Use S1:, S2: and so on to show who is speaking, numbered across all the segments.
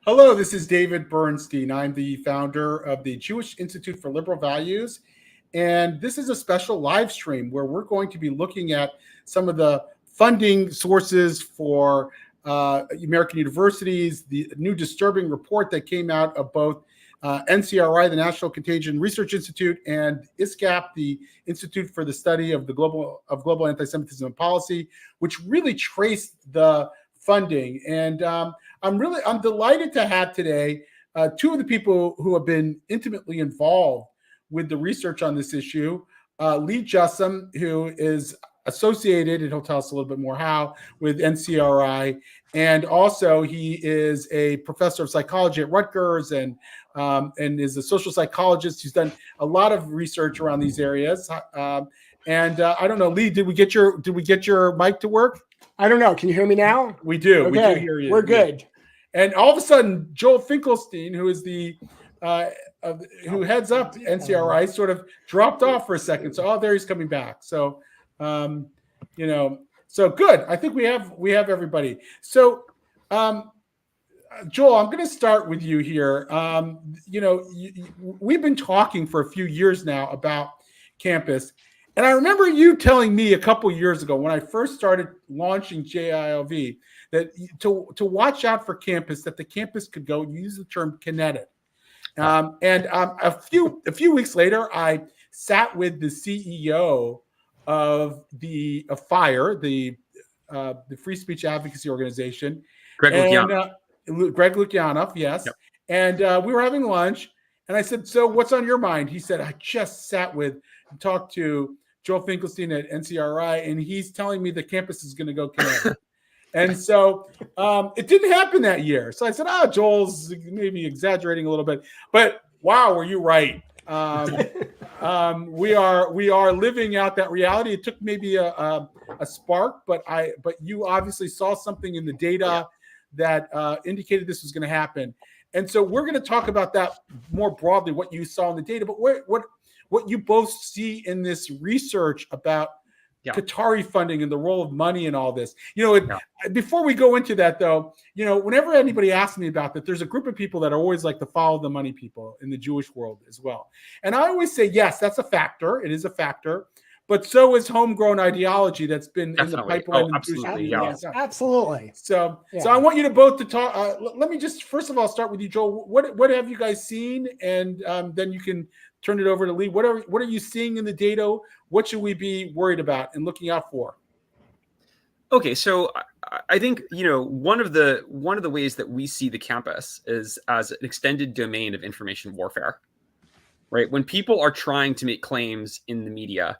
S1: Hello, this is David Bernstein. I'm the founder of the Jewish Institute for Liberal Values. And this is a special live stream where we're going to be looking at some of the funding sources for American universities, the new disturbing report that came out of both NCRI, the National Contagion Research Institute, and ISCAP, the Institute for the Study of Global Anti-Semitism and Policy, which really traced the funding. And I'm delighted to have today two of the people who have been intimately involved with the research on this issue. Lee Jussim, who is associated, and he'll tell us a little bit more how, with NCRI. And also he is a professor of psychology at Rutgers and is a social psychologist who's done a lot of research around these areas. I don't know, Lee, did we get your mic to work?
S2: I don't know. Can you hear me now?
S1: We do.
S2: Okay.
S1: We do hear you.
S2: We're good.
S1: And all of a sudden, Joel Finkelstein, who is who heads up NCRI, sort of dropped off for a second. So, there he's coming back. So, so good. I think we have everybody. So, Joel, I'm going to start with you here. We've been talking for a few years now about campus. And I remember you telling me a couple of years ago when I first started launching JILV that to watch out for campus, that the campus could go, you use the term kinetic. A few weeks later, I sat with the CEO of FIRE, the free speech advocacy organization, Greg Lukianoff, yes. Yep. And we were having lunch, and I said, "So, what's on your mind?" He said, "I just sat with and talked to Joel Finkelstein at NCRI, and he's telling me the campus is going to go kinetic." And so it didn't happen that year. So I said, Joel's maybe exaggerating a little bit. But wow, were you right? We are living out that reality. It took maybe a spark, but you obviously saw something in the data that indicated this was going to happen. And so we're going to talk about that more broadly, what you saw in the data, but what you both see in this research about Qatari funding and the role of money and all this. Before we go into that, though, whenever anybody asks me about that, there's a group of people that are always like to follow the money people in the Jewish world as well. And I always say, yes, that's a factor. It is a factor. But so is homegrown ideology that's been in the pipeline.
S2: Absolutely. Yes, absolutely.
S1: So I want you to both to talk. Let me just first of all start with you, Joel. What have you guys seen, and then you can turn it over to Lee. What are you seeing in the data? What should we be worried about and looking out for?
S3: Okay, so I think one of the ways that we see the campus is as an extended domain of information warfare, right? When people are trying to make claims in the media,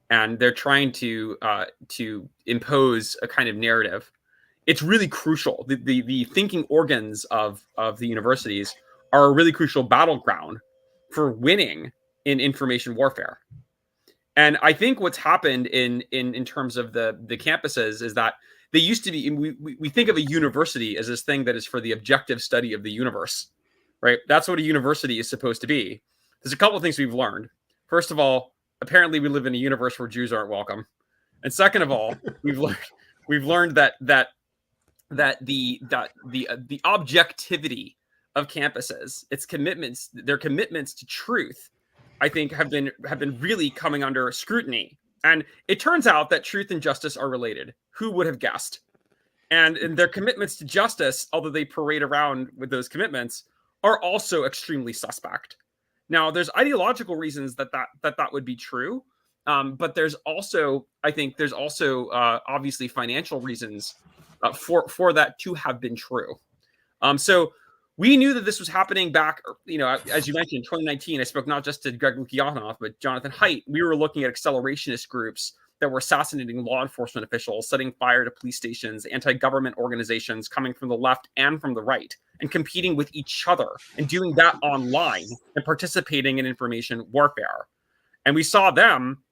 S3: and they're trying to impose a kind of narrative, it's really crucial. The thinking organs of the universities are a really crucial battleground for winning in information warfare. And I think what's happened in terms of the campuses is that they used to be, we think of a university as this thing that is for the objective study of the universe, right? That's what a university is supposed to be. There's a couple of things we've learned. First of all, apparently we live in a universe where Jews aren't welcome. And second of all, we've learned that the objectivity of campuses, their commitments to truth, I think have been really coming under scrutiny. And it turns out that truth and justice are related. Who would have guessed? And their commitments to justice, although they parade around with those commitments, are also extremely suspect. Now, there's ideological reasons that would be true, but there's also obviously financial reasons for that to have been true. So we knew that this was happening back, as you mentioned, in 2019. I spoke not just to Greg Lukianoff, but Jonathan Haidt. We were looking at accelerationist groups that were assassinating law enforcement officials, setting fire to police stations, anti-government organizations coming from the left and from the right, and competing with each other and doing that online and participating in information warfare. And we saw them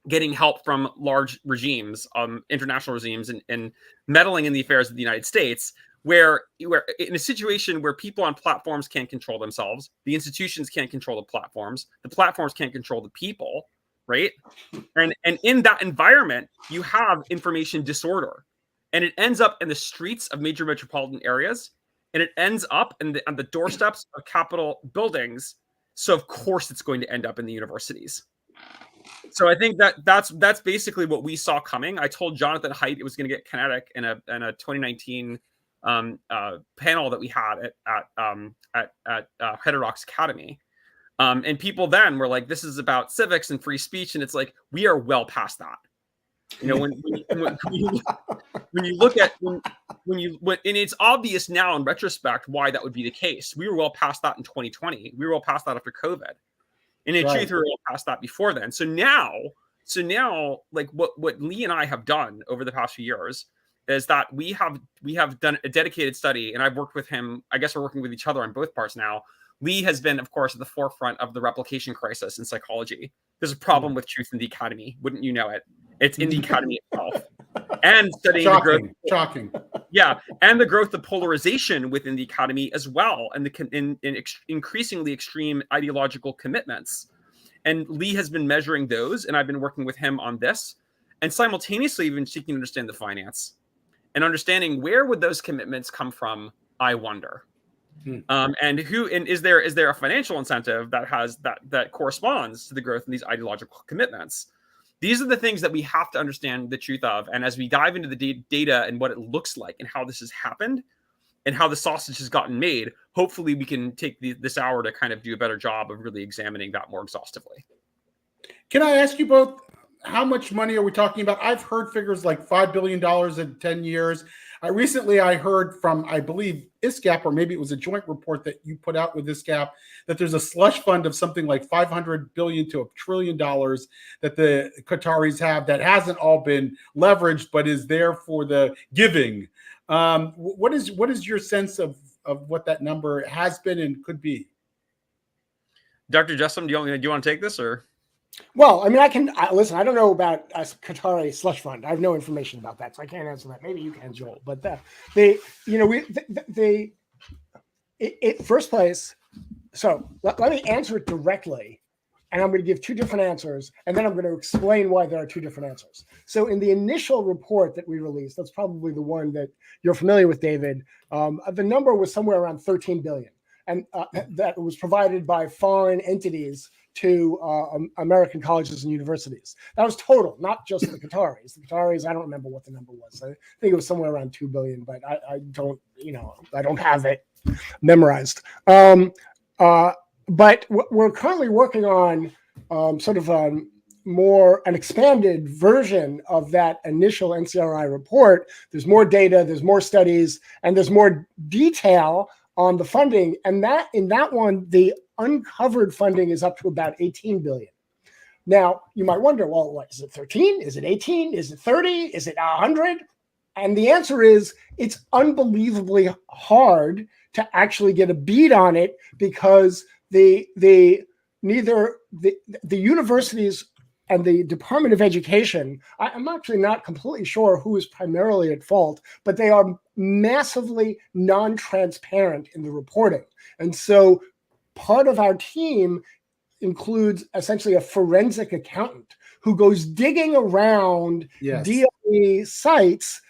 S3: getting help from large regimes, international regimes, and meddling in the affairs of the United States, where in a situation where people on platforms can't control themselves, the institutions can't control the platforms can't control the people, right? And in that environment, you have information disorder, and it ends up in the streets of major metropolitan areas, and it ends up on the doorsteps of Capitol buildings. So of course it's going to end up in the universities. So I think that's basically what we saw coming. I told Jonathan Haidt it was going to get kinetic in a 2019 panel that we had at Heterodox Academy. And people then were like, this is about civics and free speech. And it's like, we are well past that. You know, when you look at, and it's obvious now in retrospect why that would be the case. We were well past that in 2020. We were well past that after COVID. And in truth, we were well past that before then. So now, like what Lee and I have done over the past few years is that we have done a dedicated study, and I've worked with him. I guess we're working with each other on both parts now. Lee has been, of course, at the forefront of the replication crisis in psychology. There's a problem with truth in the academy. Wouldn't you know it? It's in the academy itself. And studying the growth. Yeah, and the growth of polarization within the academy as well, and in increasingly extreme ideological commitments. And Lee has been measuring those, and I've been working with him on this, and simultaneously even seeking to understand the finance and understanding where would those commitments come from, I wonder. And is there a financial incentive that corresponds to the growth in these ideological commitments? These are the things that we have to understand the truth of. And as we dive into the data and what it looks like and how this has happened and how the sausage has gotten made, hopefully we can take this hour to kind of do a better job of really examining that more exhaustively.
S1: Can I ask you both, how much money are we talking about? I've heard figures like $5 billion in 10 years. Recently, I heard from, I believe, ISCAP, or maybe it was a joint report that you put out with ISCAP, that there's a slush fund of something like $500 billion to $1 trillion that the Qataris have that hasn't all been leveraged, but is there for the giving. What is your sense of what that number has been and could be?
S3: Dr. Jussim, do you want to take this, or?
S2: Well, I mean, listen. I don't know about a Qatari slush fund. I have no information about that, so I can't answer that. Maybe you can, Joel. But first place. So let me answer it directly, and I'm going to give two different answers, and then I'm going to explain why there are two different answers. So in the initial report that we released, that's probably the one that you're familiar with, David. The number was somewhere around 13 billion, and that was provided by foreign entities to American colleges and universities. That was total, not just the Qataris. The Qataris, I don't remember what the number was. I think it was somewhere around 2 billion, but I don't have it memorized. But we're currently working on sort of an expanded version of that initial NCRI report. There's more data, there's more studies, and there's more detail on the funding. And that in that one, the uncovered funding is up to about 18 billion. Now, you might wonder, well, what is it, 13? Is it 18? Is it 30? Is it 100? And the answer is it's unbelievably hard to actually get a beat on it, because the universities and the Department of Education, I'm actually not completely sure who is primarily at fault, but they are massively non-transparent in the reporting. And so part of our team includes essentially a forensic accountant who goes digging around DOE sites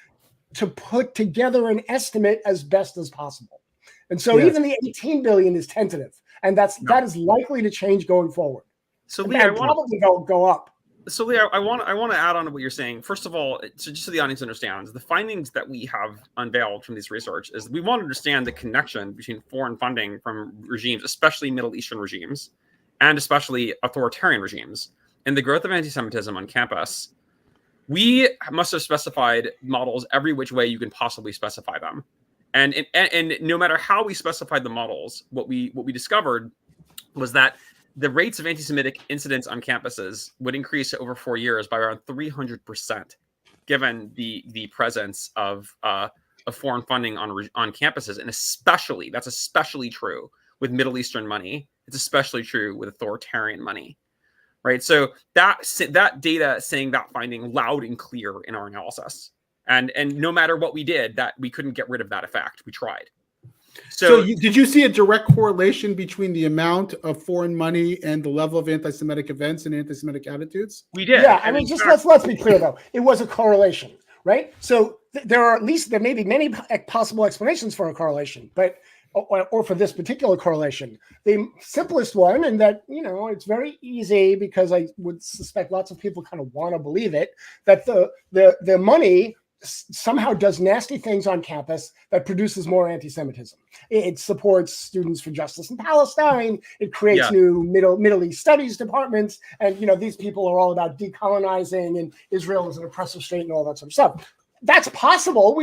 S2: to put together an estimate as best as possible. And so even the 18 billion is tentative, and that is likely to change going forward.
S3: So Lee, I
S2: probably go up.
S3: So Lee, I want to add on to what you're saying. First of all, so just so the audience understands, the findings that we have unveiled from this research is we want to understand the connection between foreign funding from regimes, especially Middle Eastern regimes, and especially authoritarian regimes, and the growth of anti-Semitism on campus. We must have specified models every which way you can possibly specify them, and no matter how we specified the models, what we discovered was that the rates of anti-Semitic incidents on campuses would increase over 4 years by around 300%, given the presence of foreign funding on campuses, and that's especially true with Middle Eastern money. It's especially true with authoritarian money, right? So that data saying that finding loud and clear in our analysis, and no matter what we did, that we couldn't get rid of that effect. We tried. So
S1: did you see a direct correlation between the amount of foreign money and the level of anti-Semitic events and anti-Semitic attitudes?
S3: We did.
S2: Yeah, I mean, just let's be clear though. It was a correlation, right? So there may be many possible explanations for a correlation, but or for this particular correlation. The simplest one, and that, it's very easy because I would suspect lots of people kind of want to believe it, that the money somehow does nasty things on campus that produces more anti-Semitism. It supports Students for Justice in Palestine. It creates new Middle East studies departments. And, these people are all about decolonizing and Israel is an oppressive state and all that sort of stuff. That's possible.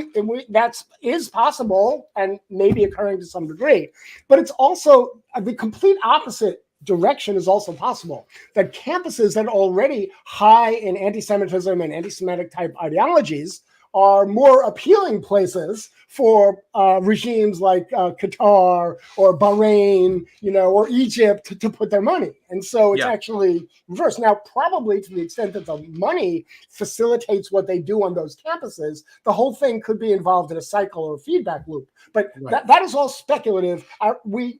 S2: That is possible and maybe occurring to some degree. But it's also the complete opposite direction is also possible, that campuses that are already high in anti-Semitism and anti-Semitic type ideologies are more appealing places for regimes like Qatar or Bahrain, or Egypt to put their money. And so it's actually reversed. Now, probably to the extent that the money facilitates what they do on those campuses, the whole thing could be involved in a cycle or a feedback loop. But that is all speculative. We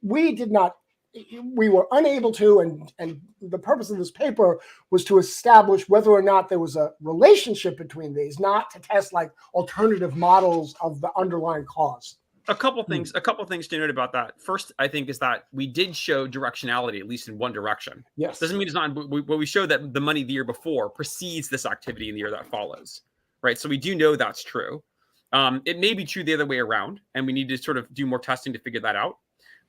S2: were unable to, and the purpose of this paper was to establish whether or not there was a relationship between these, not to test like alternative models of the underlying cause.
S3: A couple things to note about that. First, I think, is that we did show directionality, at least in one direction.
S2: Yes.
S3: Doesn't mean it's not, but we showed that the money the year before precedes this activity in the year that follows, right? So we do know that's true. It may be true the other way around, and we need to sort of do more testing to figure that out.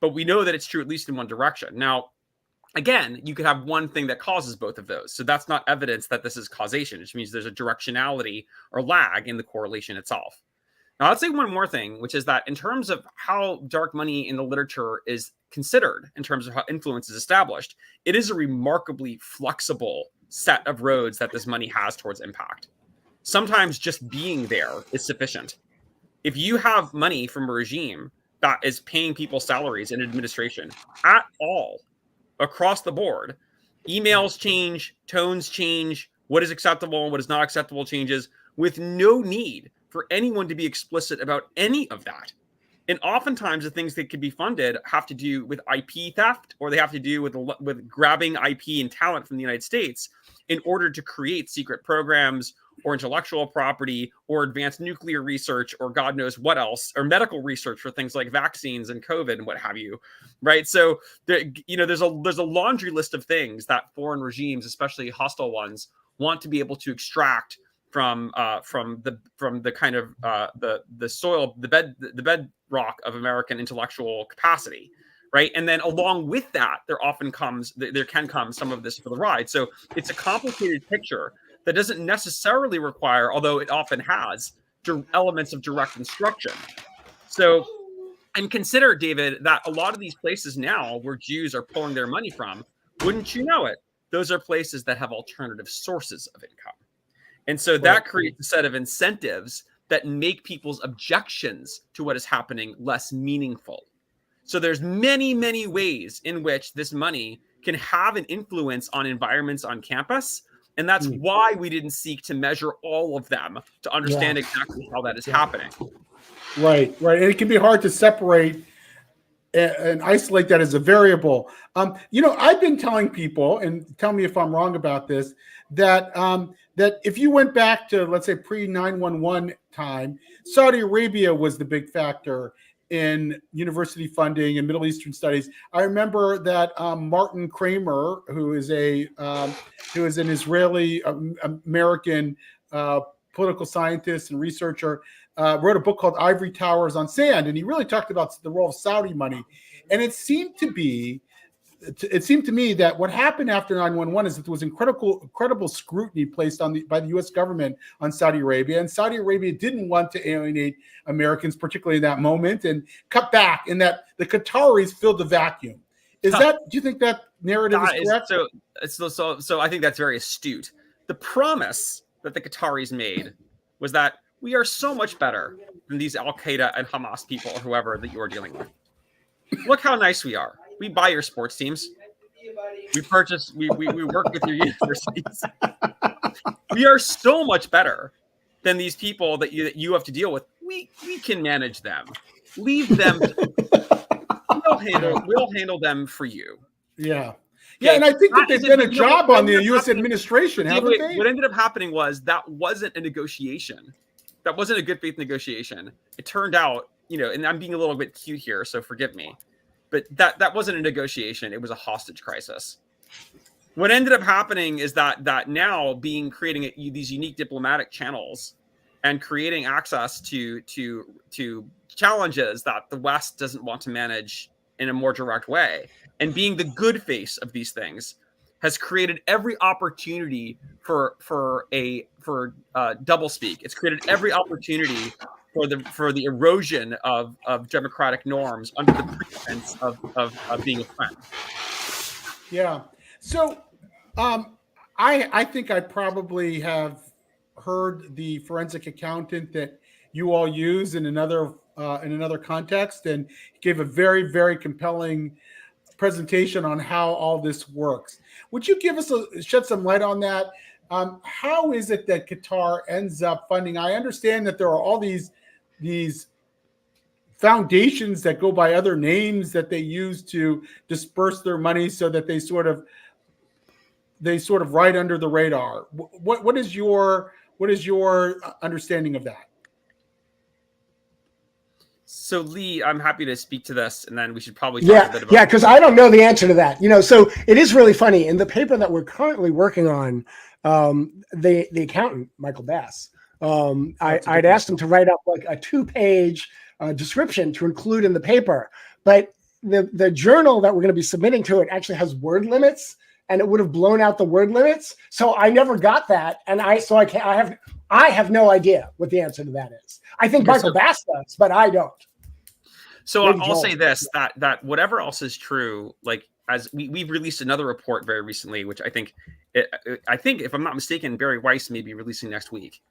S3: But we know that it's true at least in one direction. Now, again, you could have one thing that causes both of those. So that's not evidence that this is causation, which means there's a directionality or lag in the correlation itself. Now, I'd say one more thing, which is that in terms of how dark money in the literature is considered, in terms of how influence is established, it is a remarkably flexible set of roads that this money has towards impact. Sometimes just being there is sufficient. If you have money from a regime that is paying people salaries in administration at all across the board, emails change, tones change, what is acceptable and what is not acceptable changes, with no need for anyone to be explicit about any of that. And oftentimes the things that could be funded have to do with IP theft, or they have to do with grabbing IP and talent from the United States in order to create secret programs or intellectual property or advanced nuclear research or God knows what else, or medical research for things like vaccines and COVID and what have you, right? So there's a laundry list of things that foreign regimes, especially hostile ones, want to be able to extract from the kind of the soil, the bedrock of American intellectual capacity, right? And then along with that, there can come some of this for the ride. So it's a complicated picture that doesn't necessarily require, although it often has, elements of direct instruction. So, and consider, David, that a lot of these places now where Jews are pulling their money from, wouldn't you know it, those are places that have alternative sources of income. And so that creates a set of incentives that make people's objections to what is happening less meaningful. So there's many, many ways in which this money can have an influence on environments on campus. And that's why we didn't seek to measure all of them to understand exactly how that is happening.
S1: Right. And it can be hard to separate and isolate that as a variable. I've been telling people, and tell me if I'm wrong about this, that if you went back to, let's say, pre-9/11 time, Saudi Arabia was the big factor in university funding and Middle Eastern studies. I remember that Martin Kramer, who is an Israeli American political scientist and researcher, wrote a book called Ivory Towers on Sand, and he really talked about the role of Saudi money. And it seemed to me that what happened after 9/11 is that there was incredible scrutiny placed by the U.S. government on Saudi Arabia, and Saudi Arabia didn't want to alienate Americans, particularly in that moment, and cut back, and that the Qataris filled the vacuum. Do you think that narrative is correct?
S3: So I think that's very astute. The promise that the Qataris made was that we are so much better than these Al Qaeda and Hamas people or whoever that you are dealing with. Look how nice we are. We buy your sports teams. We purchase. We work with your universities. We are so much better than these people that you have to deal with. We can manage them. Leave them. We'll handle them for you.
S1: Yeah. Yeah, and I think that they've done a job on the U.S. administration, haven't they?
S3: What ended up happening was that wasn't a negotiation. That wasn't a good faith negotiation. It turned out, and I'm being a little bit cute here, so forgive me, but that wasn't a negotiation. It was a hostage crisis. What ended up happening is that now creating these unique diplomatic channels and creating access to challenges that the West doesn't want to manage in a more direct way, and being the good face of these things has created every opportunity for doublespeak. It's created every opportunity for the erosion of democratic norms under the pretense of being a friend.
S1: Yeah. So I think I probably have heard the forensic accountant that you all use in another context, and gave a very, very compelling presentation on how all this works. Would you shed some light on that? How is it that Qatar ends up funding? I understand that there are all these foundations that go by other names that they use to disperse their money, so that they sort of ride under the radar. What is your understanding of that?
S3: So Lee, I'm happy to speak to this, and then we should probably talk a bit about.
S2: Yeah, because I don't know the answer to that. So it is really funny. In the paper that we're currently working on, the accountant Michael Bass, I'd asked him to write up like a 2-page description to include in the paper, but the journal that we're going to be submitting to it actually has word limits, and it would have blown out the word limits. So I never got that, and I have no idea what the answer to that is. I think Michael Bass does, but I don't.
S3: So I'll say this, that whatever else is true, like as we've released another report very recently, which I think if I'm not mistaken, Barry Weiss may be releasing next week.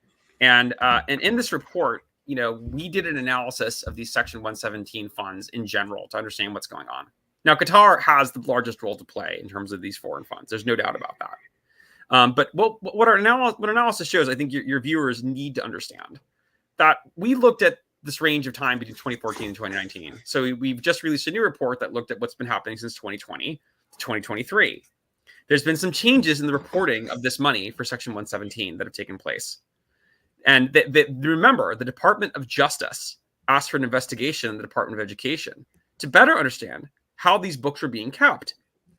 S3: And in this report, we did an analysis of these Section 117 funds in general to understand what's going on. Now, Qatar has the largest role to play in terms of these foreign funds. There's no doubt about that. But what our analysis shows, I think your viewers need to understand, that we looked at this range of time between 2014 and 2019. So we've just released a new report that looked at what's been happening since 2020 to 2023. There's been some changes in the reporting of this money for Section 117 that have taken place. And remember, the Department of Justice asked for an investigation in the Department of Education to better understand how these books are being kept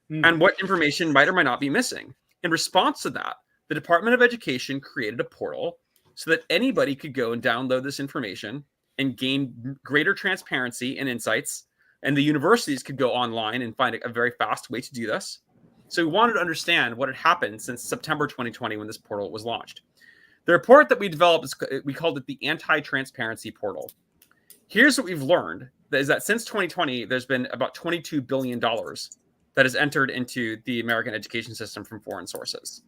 S3: and what information might or might not be missing. In response to that, the Department of Education created a portal so that anybody could go and download this information and gain greater transparency and insights. And the universities could go online and find a very fast way to do this. So we wanted to understand what had happened since September 2020 when this portal was launched. The report that we developed, we called it the Anti-Transparency Portal. Here's what we've learned, is that since 2020, there's been about $22 billion that has entered into the American education system from foreign sources.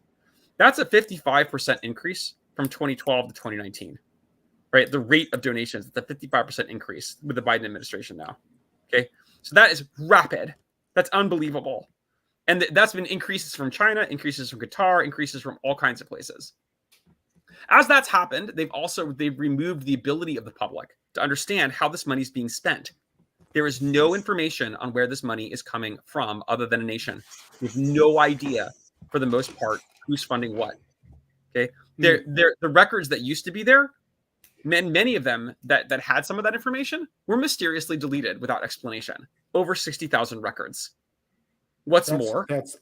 S3: That's a 55% increase from 2012 to 2019, right? The rate of donations, it's a 55% increase with the Biden administration now, okay? So that is rapid. That's unbelievable. And that's been increases from China, increases from Qatar, increases from all kinds of places. As that's happened, they've removed the ability of the public to understand how this money is being spent. There is no information on where this money is coming from other than a nation. We have no idea, for the most part, who's funding what. Okay, the records that used to be there, many of them that had some of that information were mysteriously deleted without explanation. Over 60,000 records. That's more?
S1: That's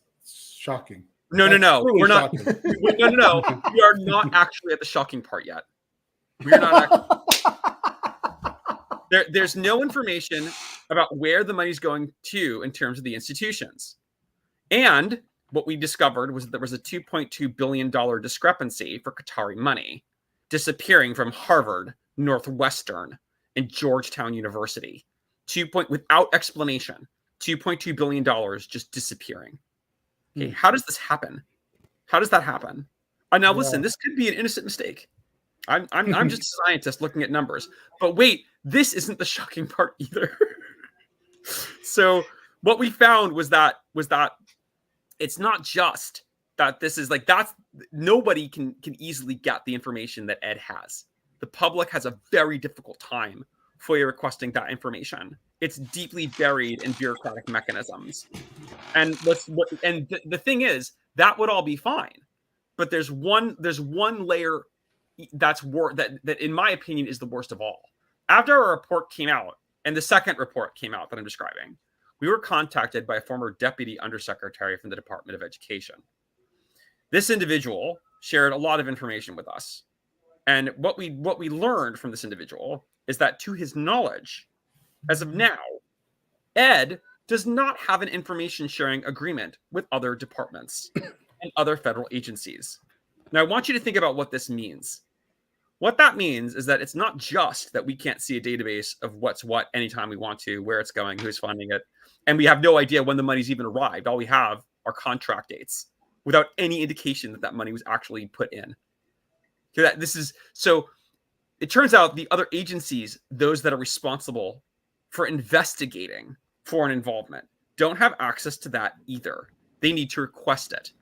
S1: shocking.
S3: No. We're not. No. We are not actually at the shocking part yet. We're not. There's no information about where the money's going to in terms of the institutions. And what we discovered was that there was a $2.2 billion discrepancy for Qatari money disappearing from Harvard, Northwestern, and Georgetown University. Without explanation, $2.2 billion just disappearing. Okay, how does this happen? How does that happen? Now listen, this could be an innocent mistake. I'm just a scientist looking at numbers. But wait, this isn't the shocking part either. So what we found was that it's not just that this is like nobody can easily get the information that Ed has. The public has a very difficult time FOIA requesting that information. It's deeply buried in bureaucratic mechanisms. And the thing is, that would all be fine. But there's one layer that in my opinion is the worst of all. After our report came out, and the second report came out that I'm describing, we were contacted by a former deputy undersecretary from the Department of Education. This individual shared a lot of information with us. And what we learned from this individual is that, to his knowledge, as of now, Ed does not have an information sharing agreement with other departments and other federal agencies. Now, I want you to think about what this means. What that means is that it's not just that we can't see a database of what's what anytime we want to, where it's going, who's funding it, and we have no idea when the money's even arrived. All we have are contract dates without any indication that that money was actually put in. So it turns out the other agencies, those that are responsible for investigating foreign involvement, don't have access to that either. They need to request it.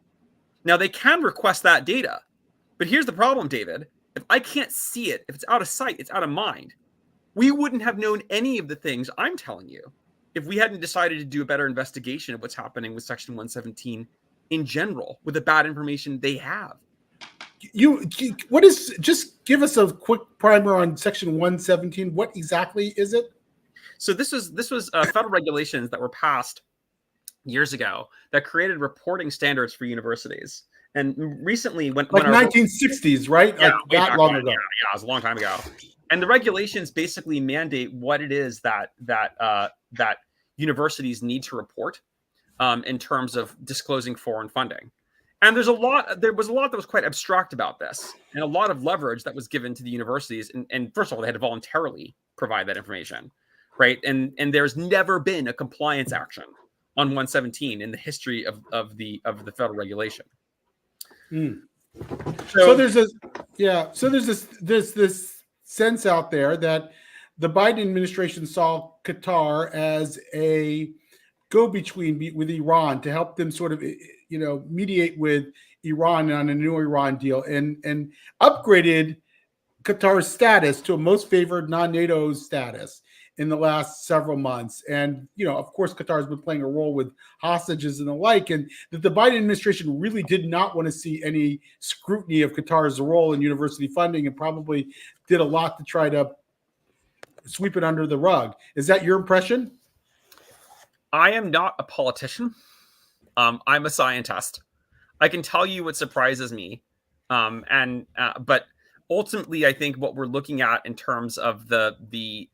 S3: Now, they can request that data, but here's the problem, David. If I can't see it, if it's out of sight, it's out of mind. We wouldn't have known any of the things I'm telling you if we hadn't decided to do a better investigation of what's happening with Section 117 in general, with the bad information they have.
S1: Just give us a quick primer on Section 117. What exactly is it?
S3: So this was federal regulations that were passed years ago that created reporting standards for universities. And recently, when
S1: 1960s, right?
S3: Yeah,
S1: like that long ago.
S3: Yeah, it was a long time ago. And the regulations basically mandate what it is that universities need to report in terms of disclosing foreign funding. And there was a lot that was quite abstract about this, and a lot of leverage that was given to the universities. And first of all, they had to voluntarily provide that information, right? And there's never been a compliance action on 117 in the history of the federal regulation.
S1: So there's this sense out there that the Biden administration saw Qatar as a go-between with Iran to help them sort of, mediate with Iran on a new Iran deal, and upgraded Qatar's status to a most favored non-NATO status in the last several months. And, of course, Qatar has been playing a role with hostages and the like, and that the Biden administration really did not want to see any scrutiny of Qatar's role in university funding, and probably did a lot to try to sweep it under the rug. Is that your impression?
S3: I am not a politician. I'm a scientist. I can tell you what surprises me. But ultimately, I think what we're looking at in terms of this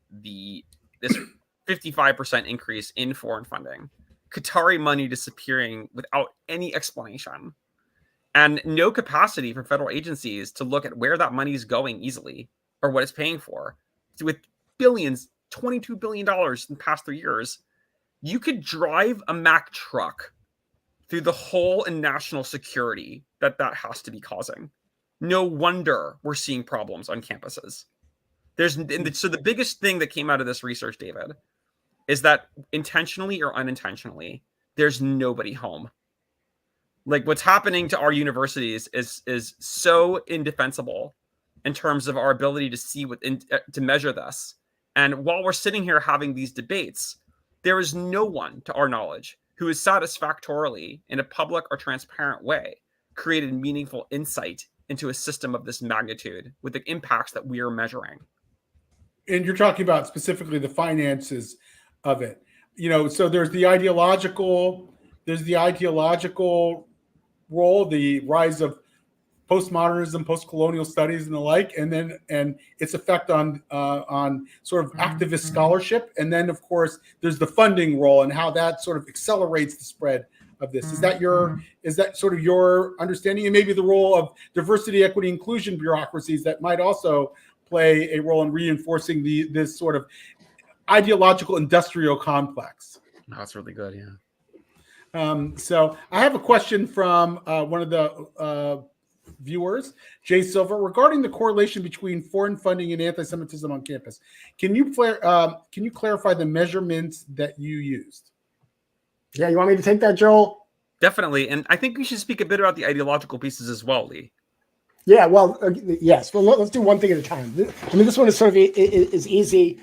S3: 55% increase in foreign funding, Qatari money disappearing without any explanation, and no capacity for federal agencies to look at where that money is going easily or what it's paying for. With billions, $22 billion in the past 3 years, you could drive a Mack truck through the hole in national security that has to be causing. No wonder we're seeing problems on campuses. So the biggest thing that came out of this research, David, is that intentionally or unintentionally, there's nobody home. Like, what's happening to our universities is so indefensible in terms of our ability to see to measure this. And while we're sitting here having these debates, there is no one, to our knowledge, who has satisfactorily, in a public or transparent way, created meaningful insight into a system of this magnitude with the impacts that we are measuring.
S1: And you're talking about specifically the finances of it. So there's the ideological role, the rise of postmodernism, postcolonial studies, and the like, and its effect on sort of activist scholarship, and then of course there's the funding role and how that sort of accelerates the spread of this. Is that sort of your understanding, and maybe the role of diversity, equity, inclusion bureaucracies that might also play a role in reinforcing this sort of ideological industrial complex?
S3: Oh, that's really good, yeah.
S1: So I have a question from one of the viewers, Jay Silver, regarding the correlation between foreign funding and anti-Semitism on campus. Can you clarify the measurements that you used?
S2: Yeah, you want me to take that, Joel?
S3: Definitely, and I think we should speak a bit about the ideological pieces as well, Lee.
S2: Yeah, well, yes. Well, let's do one thing at a time. I mean, this one is sort of is easy.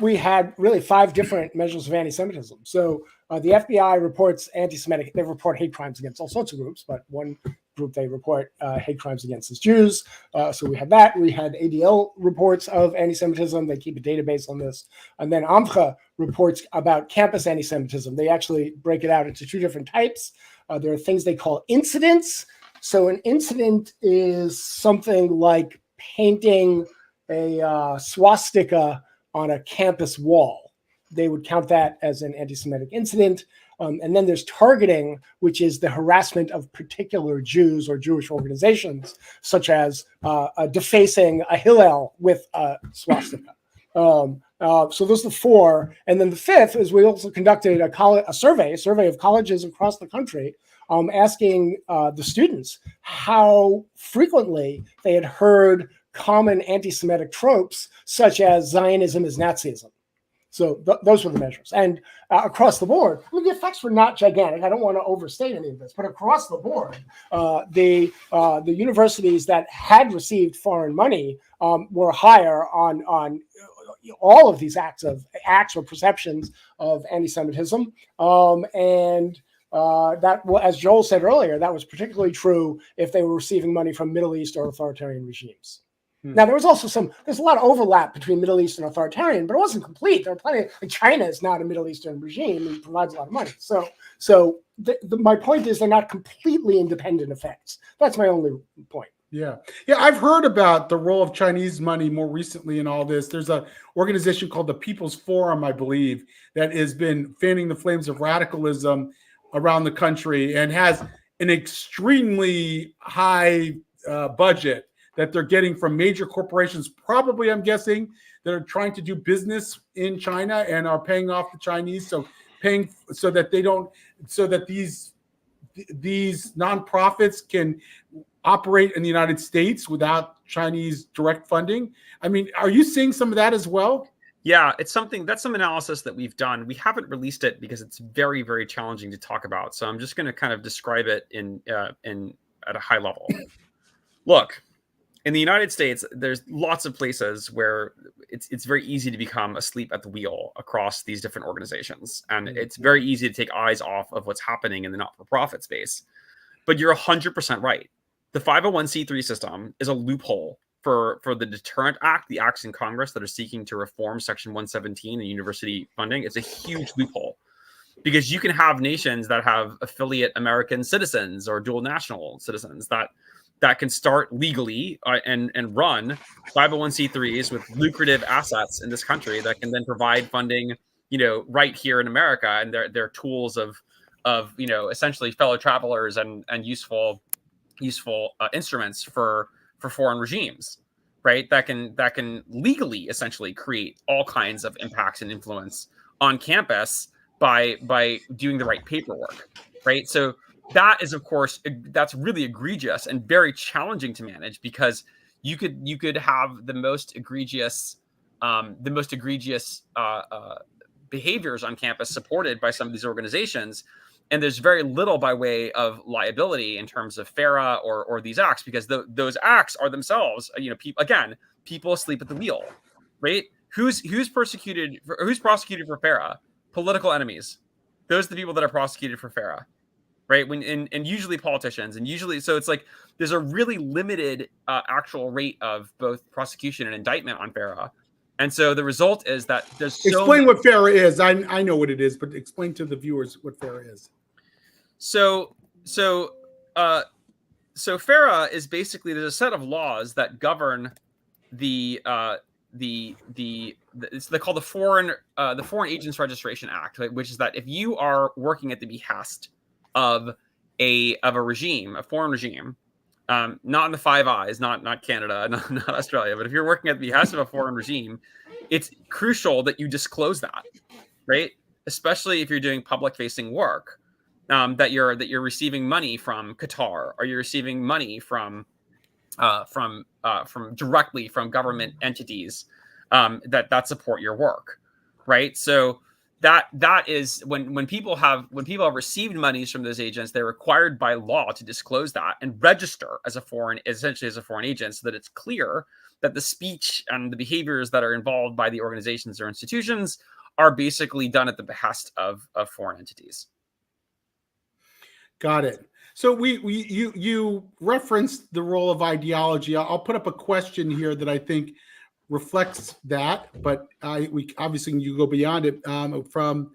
S2: We had really 5 different measures of anti-Semitism. So the FBI reports anti-Semitic. They report hate crimes against all sorts of groups, but one group, they report hate crimes against Jews. So we had that. We had ADL reports of anti-Semitism. They keep a database on this. And then AMCHA reports about campus anti-Semitism. They actually break it out into two different types. There are things they call incidents. So an incident is something like painting a swastika on a campus wall. They would count that as an anti-Semitic incident. And then there's targeting, which is the harassment of particular Jews or Jewish organizations, such as defacing a Hillel with a swastika. So those are the four. And then the fifth is we also conducted a survey of colleges across the country, asking the students how frequently they had heard common anti-Semitic tropes, such as Zionism is Nazism. So those were the measures. And across the board, I mean, the effects were not gigantic. I don't want to overstate any of this, but across the board, the universities that had received foreign money were higher on all of these acts or perceptions of anti-Semitism. And that, as Joel said earlier, that was particularly true if they were receiving money from Middle East or authoritarian regimes. Now, there was also there's a lot of overlap between Middle East and authoritarian, but it wasn't complete. There are plenty like China is not a Middle Eastern regime and provides a lot of money. So my point is they're not completely independent effects. That's my only point.
S1: Yeah. I've heard about the role of Chinese money more recently in all this. There's an organization called the People's Forum, I believe, that has been fanning the flames of radicalism around the country and has an extremely high budget that they're getting from major corporations, probably, I'm guessing, that are trying to do business in China and are paying off the Chinese. So paying so that these nonprofits can operate in the United States without Chinese direct funding. I mean, are you seeing some of that as well?
S3: Yeah, that's some analysis that we've done. We haven't released it because it's very, very challenging to talk about. So I'm just going to kind of describe it at a high level. Look, in the United States, there's lots of places where it's very easy to become asleep at the wheel across these different organizations. And it's very easy to take eyes off of what's happening in the not-for-profit space. But you're 100% right. The 501c3 system is a loophole for the Deterrent Act, the acts in Congress that are seeking to reform Section 117 in university funding. It's a huge loophole because you can have nations that have affiliate American citizens or dual national citizens that can start legally and run 501c3s with lucrative assets in this country that can then provide funding, right here in America. And they're tools of essentially fellow travelers and useful instruments for foreign regimes, right? That can legally essentially create all kinds of impacts and influence on campus by doing the right paperwork, right? So that is, of course, that's really egregious and very challenging to manage because you could have the most egregious behaviors on campus supported by some of these organizations, and there's very little by way of liability in terms of FARA or these acts because those acts are themselves, people asleep at the wheel, right? Who's prosecuted for FARA? Political enemies. Those are the people that are prosecuted for FARA. Right. And usually politicians so it's like there's a really limited actual rate of both prosecution and indictment on FARA. And so the result is that there's
S1: explain what FARA is. I know what it is, but explain to the viewers what FARA is.
S3: So FARA is basically there's a set of laws that govern they call the Foreign Agents Registration Act, right? Which is that if you are working at the behest of a regime, a foreign regime, not in the Five Eyes, not Canada, not Australia, but if you're working at the behest of a foreign regime, it's crucial that you disclose that, right? Especially if you're doing public-facing work, that you're receiving money from Qatar or you're receiving money from directly from government entities that support your work, right? So that is when people have received monies from those agents, they're required by law to disclose that and register as a foreign agent so that it's clear that the speech and the behaviors that are involved by the organizations or institutions are basically done at the behest of foreign entities.
S1: Got it. So you referenced the role of ideology. I'll put up a question here that I think reflects that, but we obviously you go beyond it. From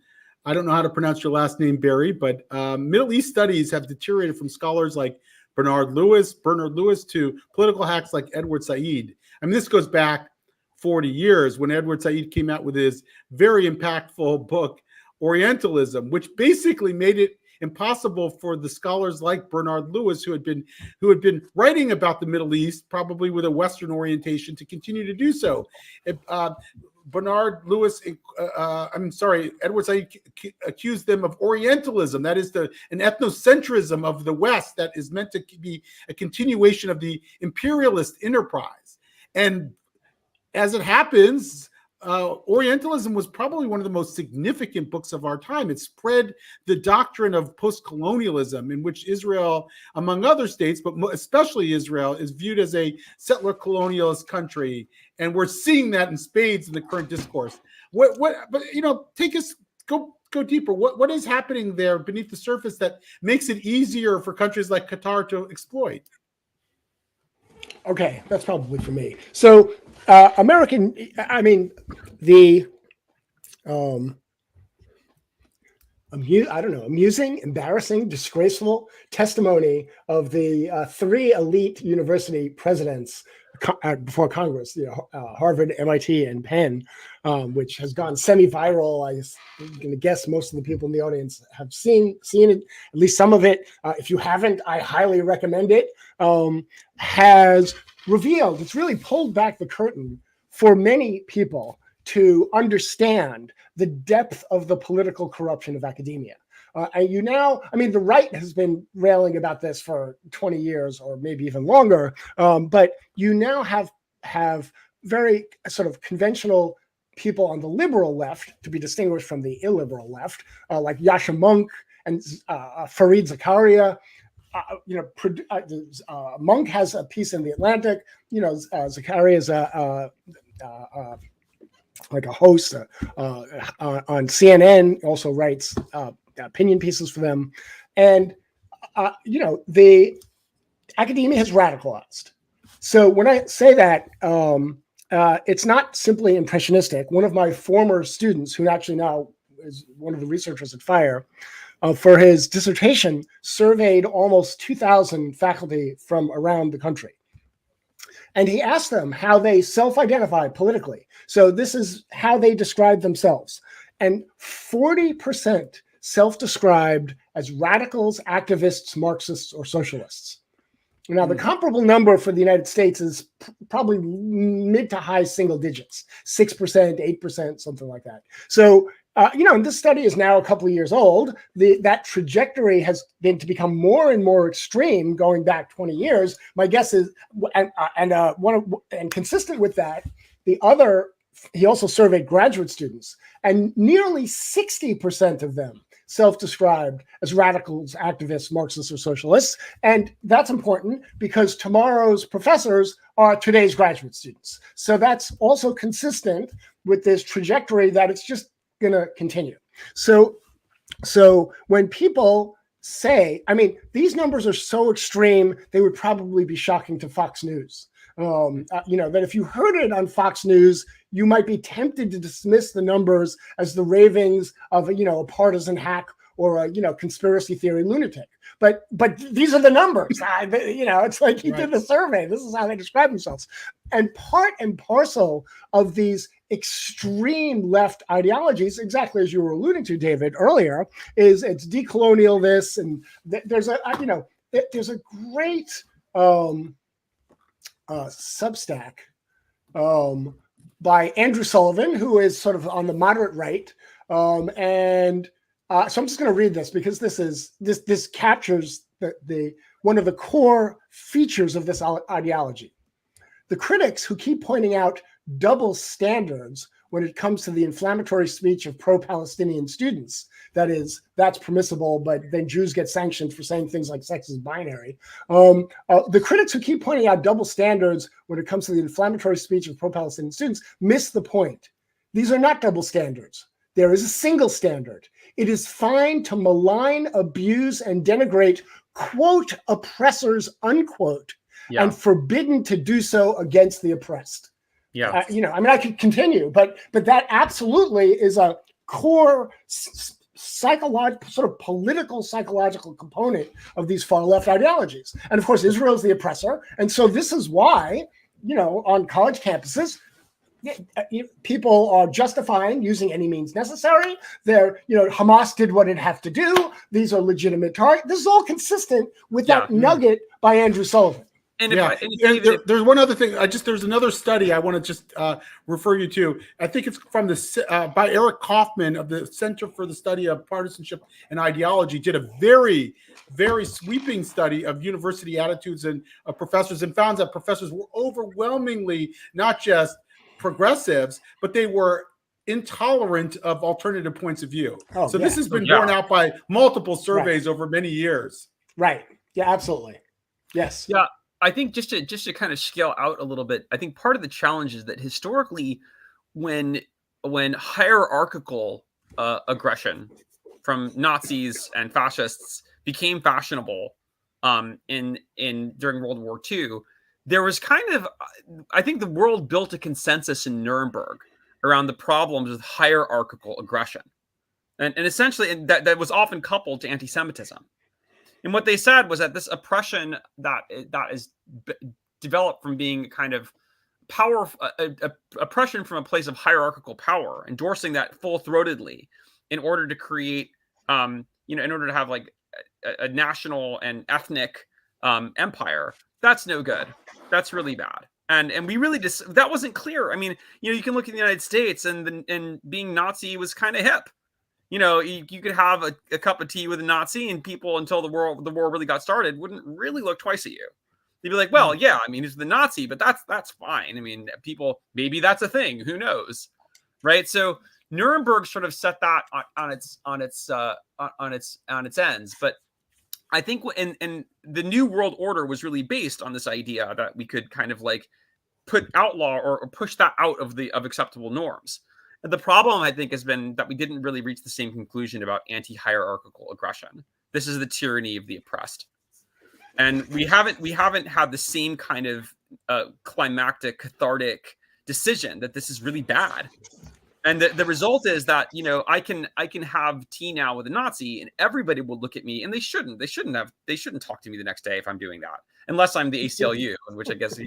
S1: I don't know how to pronounce your last name, Barry, but Middle East studies have deteriorated from scholars like Bernard Lewis to political hacks like Edward Said. I mean, this goes back 40 years when Edward Said came out with his very impactful book, Orientalism, which basically made it impossible for the scholars like Bernard Lewis, who had been writing about the Middle East, probably with a Western orientation, to continue to do so. Edward Said accused them of Orientalism, that is an ethnocentrism of the West that is meant to be a continuation of the imperialist enterprise. And as it happens, Orientalism was probably one of the most significant books of our time. It spread the doctrine of post-colonialism, in which Israel, among other states, but especially Israel, is viewed as a settler colonialist country. And we're seeing that in spades in the current discourse. Take us, go deeper. What is happening there beneath the surface that makes it easier for countries like Qatar to exploit?
S2: Okay, that's probably for me. So amusing, embarrassing, disgraceful testimony of the three elite university presidents before Congress, Harvard, MIT, and Penn, which has gone semi-viral. I'm going to guess most of the people in the audience have seen it, at least some of it. If you haven't, I highly recommend it. Has revealed, it's really pulled back the curtain for many people to understand the depth of the political corruption of academia. The right has been railing about this for 20 years or maybe even longer, but you now have very sort of conventional people on the liberal left, to be distinguished from the illiberal left, like Yasha Monk and Fareed Zakaria. Monk has a piece in The Atlantic. Zakaria is like a host on CNN, also writes opinion pieces for them. And, the academia has radicalized. So when I say that, it's not simply impressionistic. One of my former students, who actually now is one of the researchers at FIRE, for his dissertation, surveyed almost 2,000 faculty from around the country. And he asked them how they self-identify politically. So this is how they describe themselves. And 40% self-described as radicals, activists, Marxists, or socialists. Now, the comparable number for the United States is probably mid to high single digits, 6%, 8%, something like that. So, and this study is now a couple of years old. That trajectory has been to become more and more extreme going back 20 years. My guess is, and consistent with that, he also surveyed graduate students, and nearly 60% of them self-described as radicals, activists, Marxists, or socialists. And that's important because tomorrow's professors are today's graduate students. So that's also consistent with this trajectory that it's just going to continue. So when people say, these numbers are so extreme, they would probably be shocking to Fox News. That if you heard it on Fox News, you might be tempted to dismiss the numbers as the ravings of a partisan hack or a conspiracy theory lunatic. But these are the numbers. It's like he did the survey. This is how they describe themselves. And part and parcel of these extreme left ideologies, exactly as you were alluding to, David, earlier, is it's decolonial this, and there's a great Substack by Andrew Sullivan, who is sort of on the moderate right, so I'm just going to read this because this captures the one of the core features of this ideology. The critics who keep pointing out double standards when it comes to the inflammatory speech of pro-Palestinian students, that's permissible, but then Jews get sanctioned for saying things like sex is binary. The critics who keep pointing out double standards when it comes to the inflammatory speech of pro-Palestinian students miss the point. These are not double standards. There is a single standard. It is fine to malign, abuse, and denigrate quote oppressors, unquote,
S3: Yeah.
S2: and forbidden to do so against the oppressed.
S3: Yeah.
S2: I mean, I could continue, but that absolutely is a core psychological, sort of political, psychological component of these far left ideologies. And of course, Israel is the oppressor. And so this is why, on college campuses, people are justifying using any means necessary. Hamas did what it had to do. These are legitimate targets. This is all consistent with that nugget by Andrew Sullivan.
S3: And
S1: there's one other thing. There's another study I want to just refer you to. I think it's from by Eric Kaufman of the Center for the Study of Partisanship and Ideology. Did a very, very sweeping study of university attitudes and professors, and found that professors were overwhelmingly not just progressives, but they were intolerant of alternative points of view. This has been borne out by multiple surveys over many years.
S2: Right. Yeah, absolutely. Yes.
S3: Yeah. I think just to kind of scale out a little bit, I think part of the challenge is that historically, when hierarchical aggression from Nazis and fascists became fashionable during World War II, there was I think the world built a consensus in Nuremberg around the problems with hierarchical aggression, and essentially that was often coupled to anti-Semitism. And what they said was that this oppression that is developed from being kind of oppression from a place of hierarchical power, endorsing that full-throatedly in order to create, in order to have like a national and ethnic empire. That's no good. That's really bad. And we really that wasn't clear. I mean, you can look at the United States and being Nazi was kind of hip. You could have a cup of tea with a Nazi, and people, until the war really got started, wouldn't really look twice at you. They'd be like, well, yeah, I mean, he's the Nazi, but that's fine. I mean, people, maybe that's a thing. Who knows, right? So Nuremberg sort of set that on its ends. But I think in the New World Order was really based on this idea that we could kind of like outlaw or push that out of acceptable norms. The problem, I think, has been that we didn't really reach the same conclusion about anti-hierarchical aggression. This is the tyranny of the oppressed, and we haven't had the same kind of climactic, cathartic decision that this is really bad. And the result is that I can have tea now with a Nazi, and everybody will look at me, and they shouldn't talk to me the next day if I'm doing that, unless I'm the ACLU, in which I guess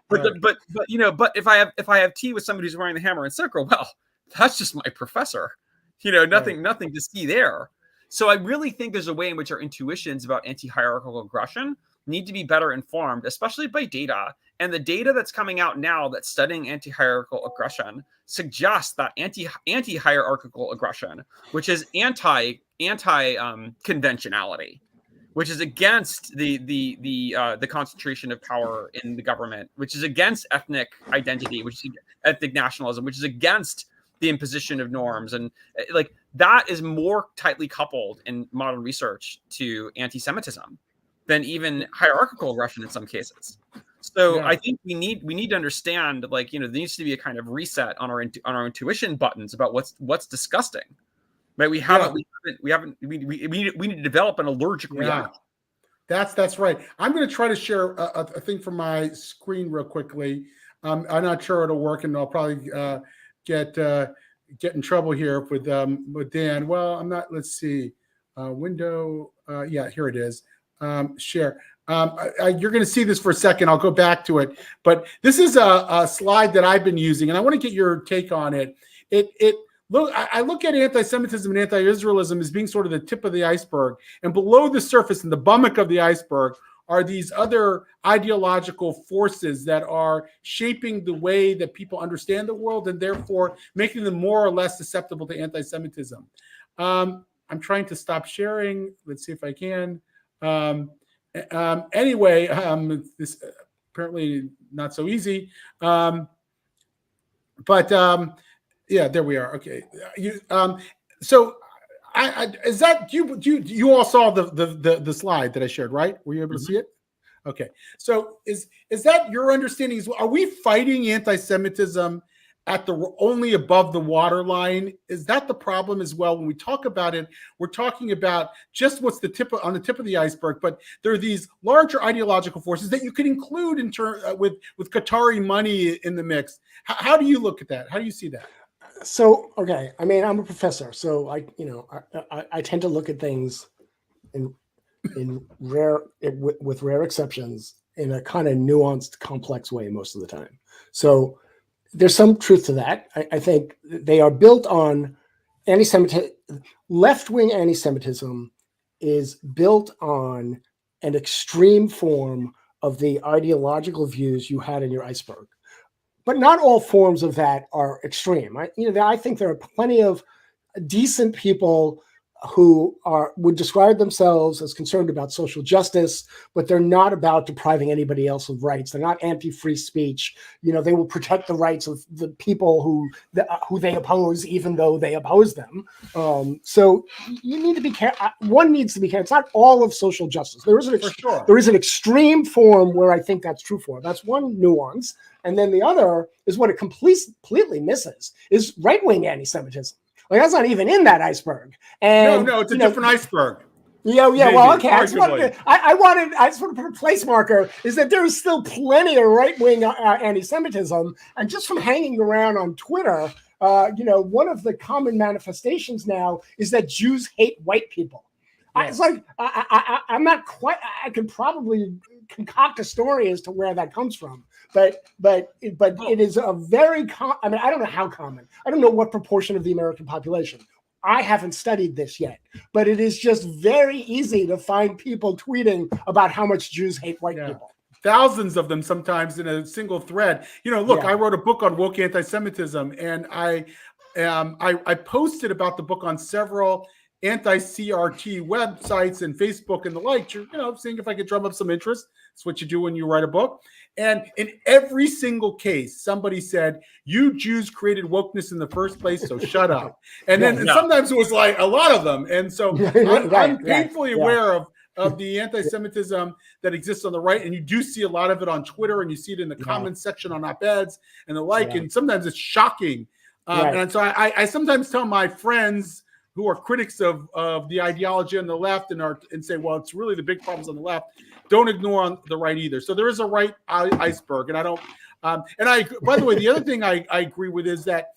S3: But if I have tea with somebody who's wearing the hammer and sickle, well, that's just my professor. Nothing to see there. So I really think there's a way in which our intuitions about anti-hierarchical aggression need to be better informed, especially by data. And the data that's coming out now that's studying anti-hierarchical aggression suggests that anti-hierarchical aggression, which is anti conventionality, which is against the concentration of power in the government, which is against ethnic identity, which is ethnic nationalism, which is against the imposition of norms, and like that is more tightly coupled in modern research to anti-Semitism than even hierarchical aggression in some cases. So I think we need to understand, like, there needs to be a kind of reset on our intuition buttons about what's disgusting. Right? We need to develop an allergic reaction.
S1: That's right. I'm going to try to share a thing from my screen real quickly. I'm not sure it'll work, and I'll probably get in trouble here with Dan. Well, I'm not. Let's see. Window. Yeah, here it is. Share. You're going to see this for a second. I'll go back to it. But this is a slide that I've been using, and I want to get your take on it. I look at anti-Semitism and anti-Israelism as being sort of the tip of the iceberg, and below the surface and the bummock of the iceberg are these other ideological forces that are shaping the way that people understand the world, and therefore making them more or less susceptible to anti-Semitism. I'm trying to stop sharing. Let's see if I can. Anyway, this apparently not so easy. Yeah, there we are. Okay. So is that you all saw the slide that I shared, right? Were you able to see it? Okay. So is that your understanding as well? Are we fighting anti-Semitism at the only above the waterline. Is that the problem as well? When we talk about it, we're talking about just what's on the tip of the iceberg, but there are these larger ideological forces that you could include in with Qatari money in the mix. How do you look at that? How do you see that?
S2: So, okay, I mean, I'm a professor, so I tend to look at things with rare exceptions in a kind of nuanced, complex way most of the time. So there's some truth to that. I think they are built on anti-Semitism. Left-wing anti-Semitism is built on an extreme form of the ideological views you had in your iceberg. But not all forms of that are extreme. I think there are plenty of decent people who would describe themselves as concerned about social justice, but they're not about depriving anybody else of rights. They're not anti-free speech. They will protect the rights of the people who they oppose, even though they oppose them. So you need to be careful. One needs to be careful. It's not all of social justice. There is an extreme form where I think that's true for. That's one nuance. And then the other is what it completely misses is right-wing anti-Semitism. Like that's not even in that iceberg. And
S1: no, it's a different iceberg.
S2: Yeah.
S1: Maybe,
S2: Well, okay. I just want to put a place marker is that there is still plenty of right-wing anti-Semitism, and just from hanging around on Twitter, one of the common manifestations now is that Jews hate white people. Yes. It's like I'm not quite. I could probably concoct a story as to where that comes from, but it is a very I mean, I don't know how common. I don't know what proportion of the American population. I haven't studied this yet, but it is just very easy to find people tweeting about how much Jews hate white people.
S1: Thousands of them sometimes in a single thread. I wrote a book on woke anti-Semitism, and I posted about the book on several anti-CRT websites and Facebook and the like, seeing if I could drum up some interest. That's what you do when you write a book. And in every single case, somebody said, you Jews created wokeness in the first place, so shut up. And then sometimes it was like a lot of them. And so I'm painfully aware of the anti-Semitism that exists on the right. And you do see a lot of it on Twitter, and you see it in the comments section on op-eds and the like. And sometimes it's shocking. And so I sometimes tell my friends who are critics of the ideology on the left and say, well, it's really the big problems on the left. Don't ignore on the right either. So there is a right iceberg, and I don't. By the way, the other thing I agree with is that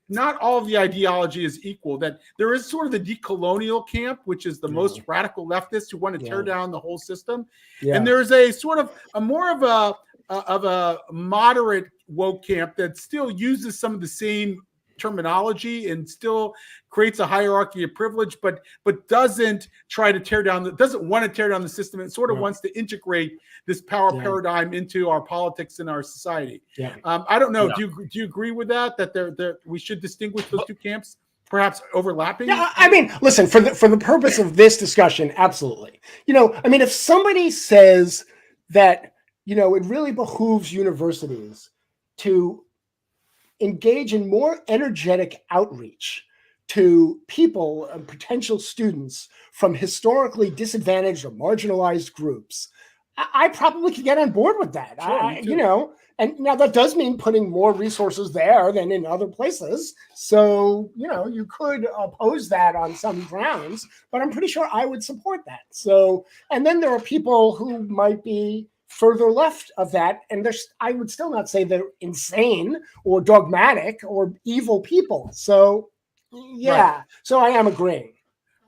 S1: not all of the ideology is equal. That there is sort of the decolonial camp, which is the most radical leftists who want to tear down the whole system, and there's a sort of more of a moderate woke camp that still uses some of the same terminology and still creates a hierarchy of privilege, but doesn't try to doesn't want to tear down the system. It sort of wants to integrate this power paradigm into our politics and our society. I don't know. Do you agree with that we should distinguish those two camps, perhaps overlapping?
S2: Yeah, I mean, listen, for the purpose of this discussion, absolutely. I mean, if somebody says that, it really behooves universities to engage in more energetic outreach to people and potential students from historically disadvantaged or marginalized groups, I probably could get on board with that. Sure, and now that does mean putting more resources there than in other places. So, you could oppose that on some grounds, but I'm pretty sure I would support that. So, and then there are people who might be further left of that, and I would still not say they're insane or dogmatic or evil people. So so I am agreeing.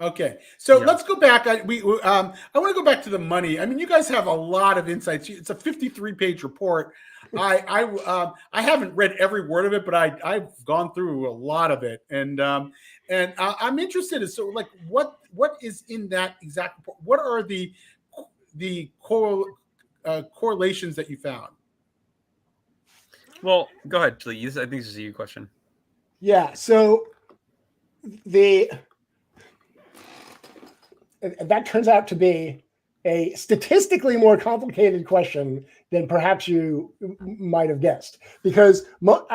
S1: Okay, so let's go back. I want to go back to the money. I mean, you guys have a lot of insights. It's a 53-page report. I haven't read every word of it, but I've gone through a lot of it, and I'm interested in what is in that exact report. What are the correlations that you found?
S3: Well, go ahead, please. I think this is a you question.
S2: Yeah. So that turns out to be a statistically more complicated question than perhaps you might have guessed, because what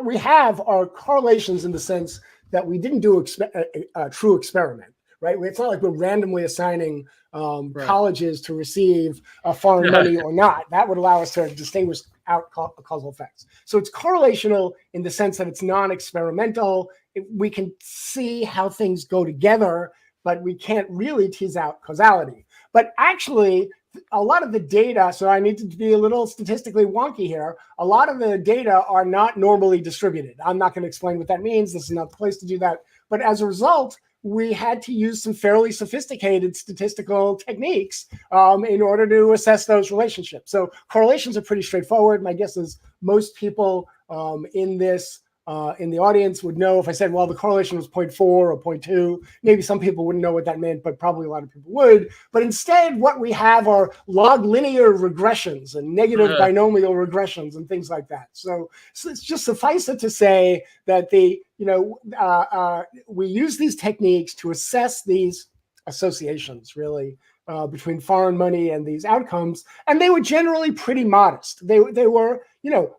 S2: we have are correlations in the sense that we didn't do a true experiment. Right? It's not like we're randomly assigning colleges to receive foreign money or not. That would allow us to distinguish out causal effects. So it's correlational in the sense that it's non-experimental. We can see how things go together, but we can't really tease out causality. But actually, a lot of the data, so I need to be a little statistically wonky here, a lot of the data are not normally distributed. I'm not going to explain what that means. This is not the place to do that. But as a result, we had to use some fairly sophisticated statistical techniques in order to assess those relationships. So correlations are pretty straightforward. My guess is most people in the audience would know if I said, well, the correlation was 0.4 or 0.2. Maybe some people wouldn't know what that meant, but probably a lot of people would. But instead, what we have are log linear regressions and negative binomial regressions and things like that. So it's just suffice it to say that we use these techniques to assess these associations, really, between foreign money and these outcomes, and they were generally pretty modest. They were,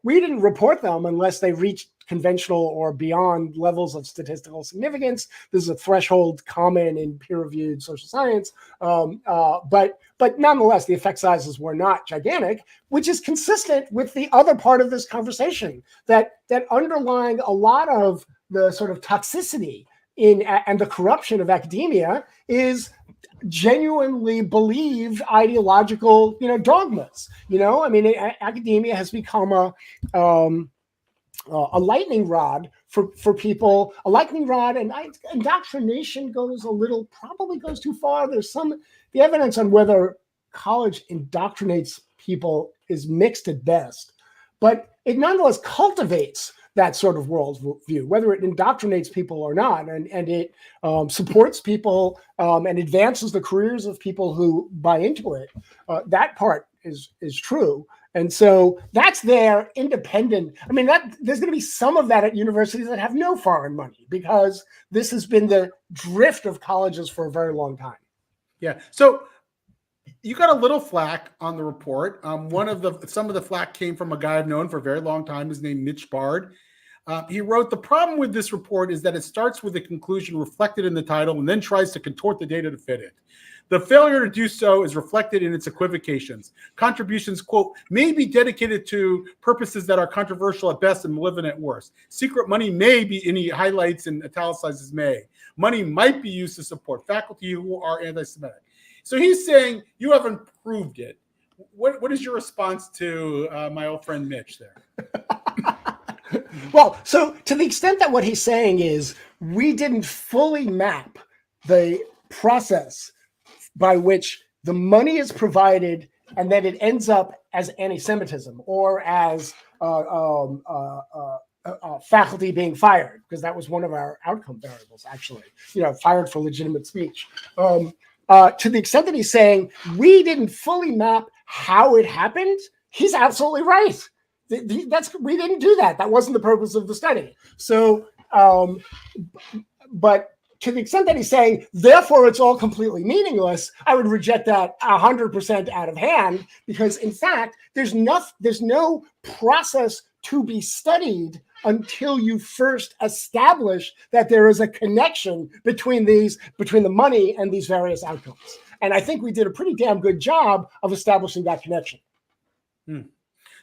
S2: we didn't report them unless they reached conventional or beyond levels of statistical significance. This is a threshold common in peer-reviewed social science, but nonetheless, the effect sizes were not gigantic, which is consistent with the other part of this conversation, that underlying a lot of the sort of toxicity and the corruption of academia is genuinely believed ideological, dogmas. Academia has become a lightning rod for people. A lightning rod, and indoctrination probably goes too far. The evidence on whether college indoctrinates people is mixed at best, but it nonetheless cultivates that sort of worldview, whether it indoctrinates people or not, and it supports people and advances the careers of people who buy into it. That part is true. And so that's their independent. There's going to be some of that at universities that have no foreign money, because this has been the drift of colleges for a very long time.
S1: Yeah. So you got a little flack on the report. Some of the flack came from a guy I've known for a very long time. His name, Mitch Bard. He wrote, the problem with this report is that it starts with a conclusion reflected in the title and then tries to contort the data to fit it. The failure to do so is reflected in its equivocations. Contributions, quote, may be dedicated to purposes that are controversial at best and malevolent at worst. Secret money may be, and he highlights and italicizes may. Money might be used to support faculty who are anti-Semitic. So he's saying you haven't proved it. What is your response to my old friend Mitch there?
S2: Well, so to the extent that what he's saying is we didn't fully map the process by which the money is provided and then it ends up as anti-Semitism or as faculty being fired, because that was one of our outcome variables, actually, fired for legitimate speech. To the extent that he's saying we didn't fully map how it happened, he's absolutely right. We didn't do that. That wasn't the purpose of the study. So, but to the extent that he's saying, therefore, it's all completely meaningless, I would reject that 100% out of hand, because in fact, there's no process to be studied until you first establish that there is a connection between the money and these various outcomes. And I think we did a pretty damn good job of establishing that connection.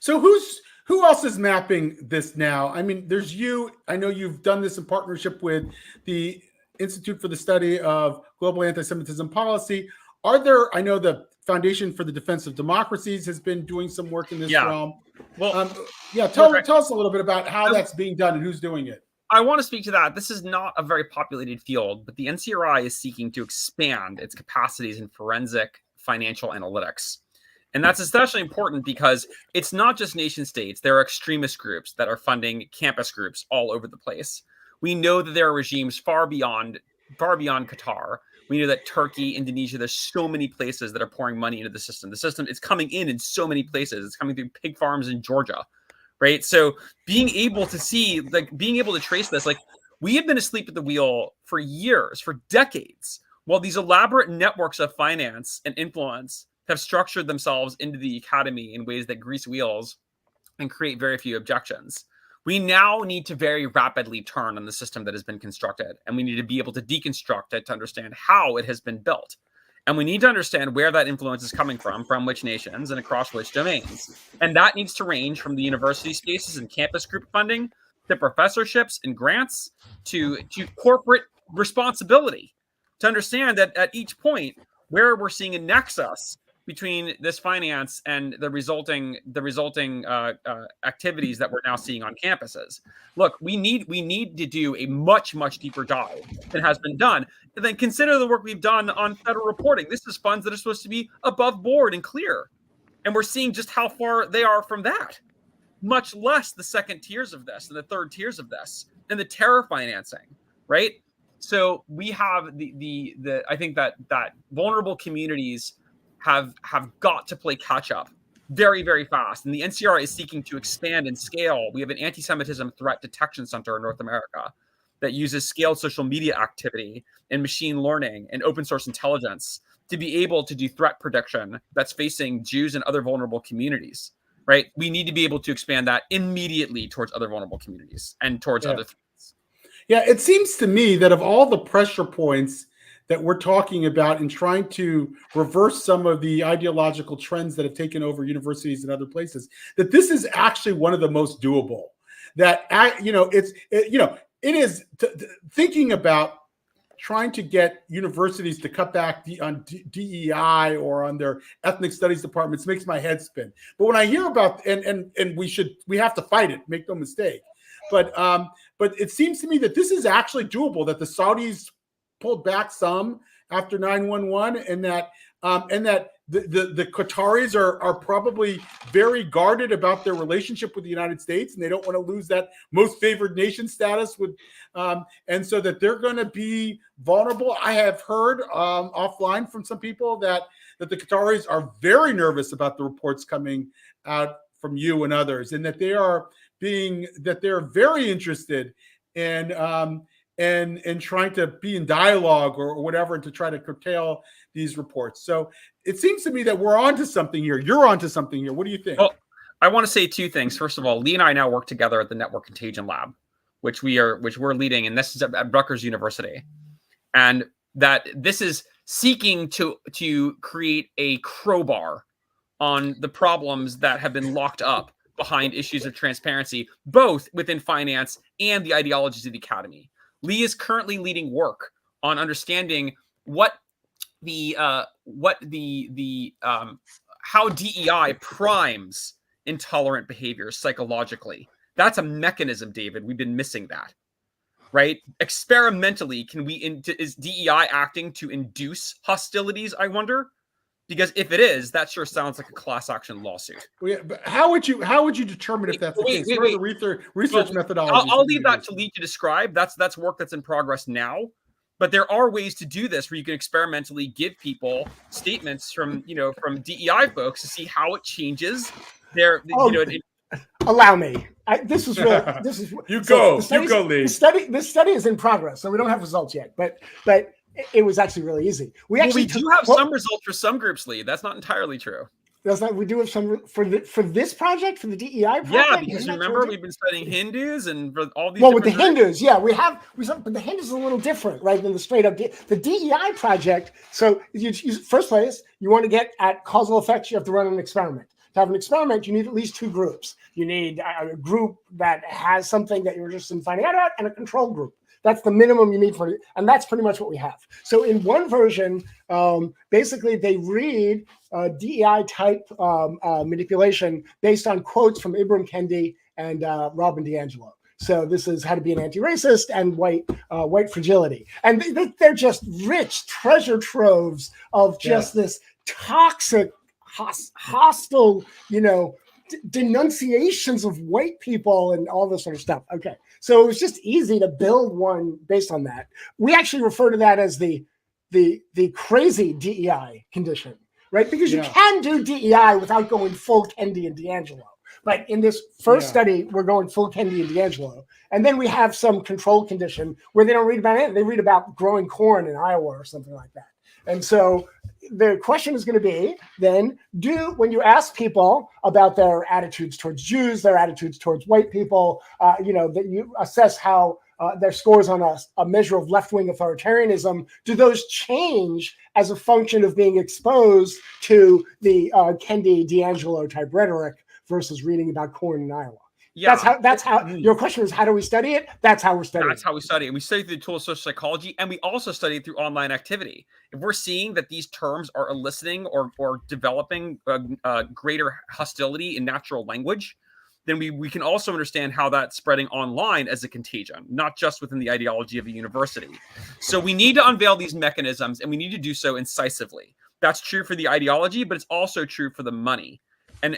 S1: So who else is mapping this now? There's you. I know you've done this in partnership with the Institute for the Study of Global Anti-Semitism Policy. I know the Foundation for the Defense of Democracies has been doing some work in this realm. Well, tell us a little bit about how that's being done and who's doing it.
S3: I want to speak to that. This is not a very populated field, but the NCRI is seeking to expand its capacities in forensic financial analytics. And that's especially important because it's not just nation states. There are extremist groups that are funding campus groups all over the place. We know that there are regimes far beyond Qatar. We know that Turkey, Indonesia, there's so many places that are pouring money into the system. The system is coming in so many places. It's coming through pig farms in Georgia, right? So being able to trace this, we have been asleep at the wheel for years, for decades, while these elaborate networks of finance and influence have structured themselves into the academy in ways that grease wheels and create very few objections. We now need to very rapidly turn on the system that has been constructed, and we need to be able to deconstruct it to understand how it has been built. And we need to understand where that influence is coming from which nations, and across which domains. And that needs to range from the university spaces and campus group funding to professorships and grants to corporate responsibility, to understand that at each point where we're seeing a nexus between this finance and the resulting activities that we're now seeing on campuses. Look, we need to do a much deeper dive than has been done. And then consider the work we've done on federal reporting. This is funds that are supposed to be above board and clear, and we're seeing just how far they are from that. Much less the second tiers of this and the third tiers of this and the terror financing, right? So we have the I think that vulnerable communities have got to play catch up very fast. And the NCRI is seeking to expand and scale. We have an anti-Semitism threat detection center in North America that uses scaled social media activity and machine learning and open source intelligence to be able to do threat prediction that's facing Jews and other vulnerable communities, right? We need to be able to expand that immediately towards other vulnerable communities and towards other threats.
S1: Yeah, it seems to me that of all the pressure points that we're talking about in trying to reverse some of the ideological trends that have taken over universities and other places, that this is actually one of the most doable. That it is thinking about trying to get universities to cut back on DEI or on their ethnic studies departments makes my head spin. But when I hear about and we have to fight it, make no mistake. But it seems to me that this is actually doable. That the Saudis pulled back some after 9/11, and that the Qataris are probably very guarded about their relationship with the United States, and they don't want to lose that most favored nation status with, and so that they're going to be vulnerable. I have heard offline from some people that the Qataris are very nervous about the reports coming out from you and others, and that they're very interested in and trying to be in dialogue or whatever, and to try to curtail these reports. So it seems to me that we're onto something here. You're onto something here. What do you think?
S3: Well, I want to say two things. First of all, Lee and I now work together at the Network Contagion Lab, which we're leading, and this is at Rutgers University. And that this is seeking to create a crowbar on the problems that have been locked up behind issues of transparency, both within finance and the ideologies of the academy. Lee is currently leading work on understanding how DEI primes intolerant behaviors psychologically. That's a mechanism, David. We've been missing that, right? Experimentally, is DEI acting to induce hostilities, I wonder? Because if it is, that sure sounds like a class action lawsuit.
S1: Well, yeah, but how would you determine if that's the case? What are the research methodologies?
S3: I'll leave that to Lee to describe. That's work that's in progress now. But there are ways to do this where you can experimentally give people statements from DEI folks to see how it changes their.
S2: Allow me. This is
S1: you go, Lee.
S2: This study is in progress, so we don't have results yet. But it was actually really easy. We
S3: do have some results for some groups, Lee. That's not entirely true.
S2: That's not. We do have some for this project, for the DEI project.
S3: Yeah, because remember we've been studying Hindus and for all these.
S2: Well, with the Hindus, yeah, but the Hindus is a little different, right, than the straight up the DEI project. So, first place, you want to get at causal effects. You have to run an experiment. To have an experiment, you need at least two groups. You need a group that has something that you're interested in finding out about, and a control group. That's the minimum you need for it. And that's pretty much what we have. So in one version, basically they read DEI type manipulation based on quotes from Ibram Kendi and Robin DiAngelo. So this is how to be an anti-racist and white fragility. And they're just rich treasure troves of just this toxic, hostile, denunciations of white people and all this sort of stuff. Okay. So it was just easy to build one based on that. We actually refer to that as the crazy DEI condition, right? Because you can do DEI without going full Kendi and DiAngelo. But in this first study, we're going full Kendi and DiAngelo. And then we have some control condition where they don't read about it. They read about growing corn in Iowa or something like that. And so the question is going to be then, when you ask people about their attitudes towards Jews, their attitudes towards white people, that you assess how their scores on a measure of left-wing authoritarianism, do those change as a function of being exposed to the Kendi D'Angelo type rhetoric versus reading about corn in Iowa?
S3: Yeah,
S2: that's how your question is, how do we study it? That's how we're studying.
S3: That's how we study it. We study through the tool of social psychology, and we also study it through online activity. If we're seeing that these terms are eliciting or developing greater hostility in natural language, then we can also understand how that's spreading online as a contagion, not just within the ideology of a university. So we need to unveil these mechanisms, and we need to do so incisively. That's true for the ideology, but it's also true for the money. And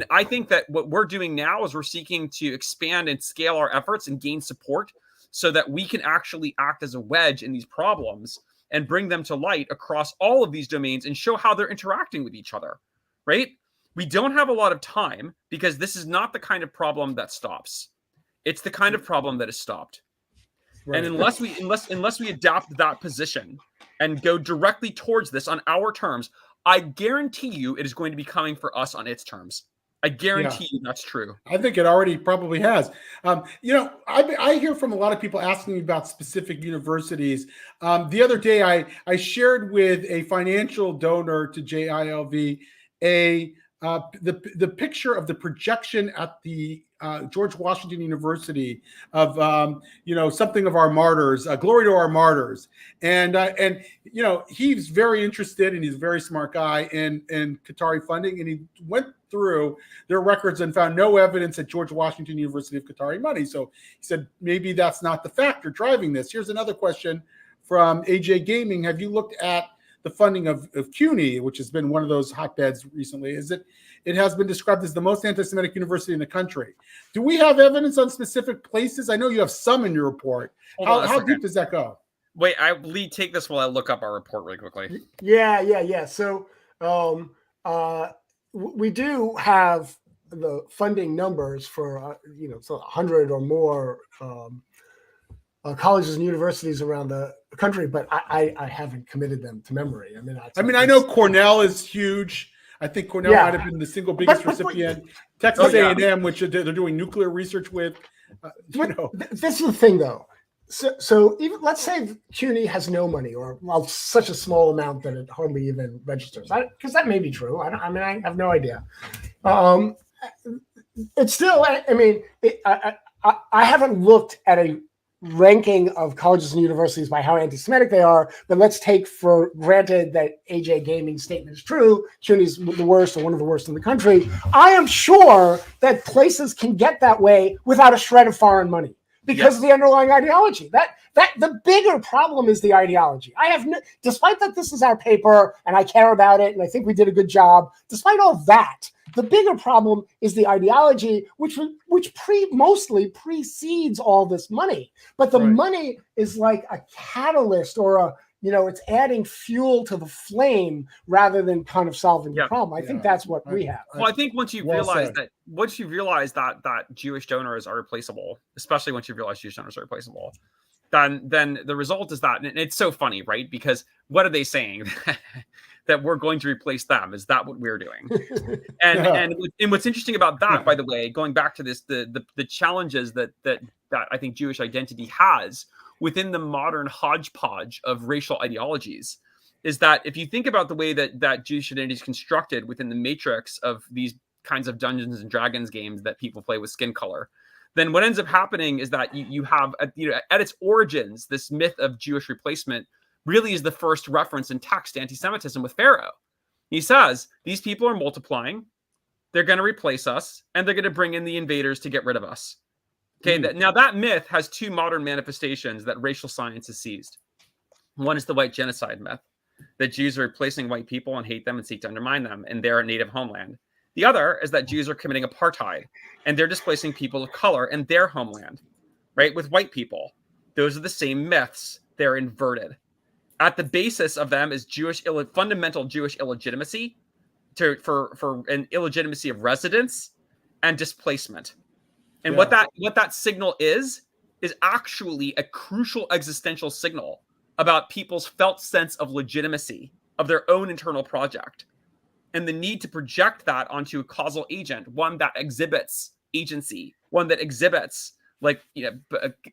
S3: I think that what we're doing now is we're seeking to expand and scale our efforts and gain support so that we can actually act as a wedge in these problems and bring them to light across all of these domains and show how they're interacting with each other, right? We don't have a lot of time because this is not the kind of problem that stops. It's the kind of problem that is stopped. Right. And unless we adapt that position and go directly towards this on our terms, I guarantee you it is going to be coming for us on its terms. I guarantee you that's true.
S1: I think it already probably has. I hear from a lot of people asking me about specific universities. The other day, I shared with a financial donor to JILV the picture of the projection at the George Washington University of something of our martyrs, glory to our martyrs, and he's very interested and he's a very smart guy in Qatari funding, and he went through their records and found no evidence at George Washington University of Qatari money. So he said maybe that's not the factor driving this. Here's another question from AJ Gaming: have you looked at the funding of CUNY, which has been one of those hotbeds recently? It has been described as the most anti-Semitic university in the country. Do we have evidence on specific places? I know you have some in your report. How deep does that go?
S3: Wait, Lee, take this while I look up our report really quickly.
S2: Yeah. So we do have the funding numbers for 100 or more colleges and universities around the country, but I haven't committed them to memory.
S1: I know Cornell is huge. I think Cornell might have been the single biggest recipient. Texas A&M, which they're doing nuclear research with.
S2: This is the thing, though. So even let's say CUNY has no money, or such a small amount that it hardly even registers, because that may be true. I have no idea. It's still. I haven't looked at a ranking of colleges and universities by how anti-Semitic they are, but let's take for granted that AJ Gaming's statement is true. CUNY's the worst, or one of the worst in the country. I am sure that places can get that way without a shred of foreign money because of the underlying ideology. That the bigger problem is the ideology. Despite that this is our paper and I care about it and I think we did a good job, despite all that, the bigger problem is the ideology, which mostly precedes all this money. But the money is like a catalyst, or it's adding fuel to the flame rather than kind of solving the problem. I think that's what we have.
S3: Well, I think once you realize that Jewish donors are replaceable, especially once you realize Jewish donors are replaceable, then the result is that, and it's so funny, right? Because what are they saying? That we're going to replace them? Is that what we're doing? And what's interesting about that, by the way, going back to this, the challenges that I think Jewish identity has within the modern hodgepodge of racial ideologies, is that if you think about the way that Jewish identity is constructed within the matrix of these kinds of Dungeons and Dragons games that people play with skin color, then what ends up happening is that you have at its origins, this myth of Jewish replacement really is the first reference in text to anti-Semitism with Pharaoh. He says, these people are multiplying, they're going to replace us, and they're going to bring in the invaders to get rid of us. Okay, now that myth has two modern manifestations that racial science has seized. One is the white genocide myth, that Jews are replacing white people and hate them and seek to undermine them in their native homeland. The other is that Jews are committing apartheid, and they're displacing people of color in their homeland, right, with white people. Those are the same myths. They're inverted. At the basis of them is fundamental Jewish illegitimacy, for an illegitimacy of residence and displacement. And what that signal is actually a crucial existential signal about people's felt sense of legitimacy of their own internal project, and the need to project that onto a causal agent, one that exhibits agency, one that exhibits like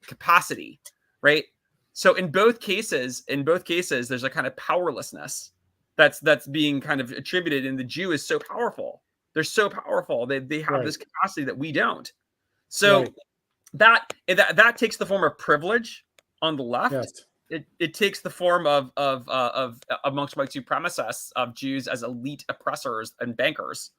S3: capacity, right? So in both cases, there's a kind of powerlessness that's being kind of attributed, and the Jew is so powerful. They're so powerful. They have this capacity that we don't. So that takes the form of privilege on the left.
S1: Yes.
S3: It takes the form of amongst white supremacists of Jews as elite oppressors and bankers,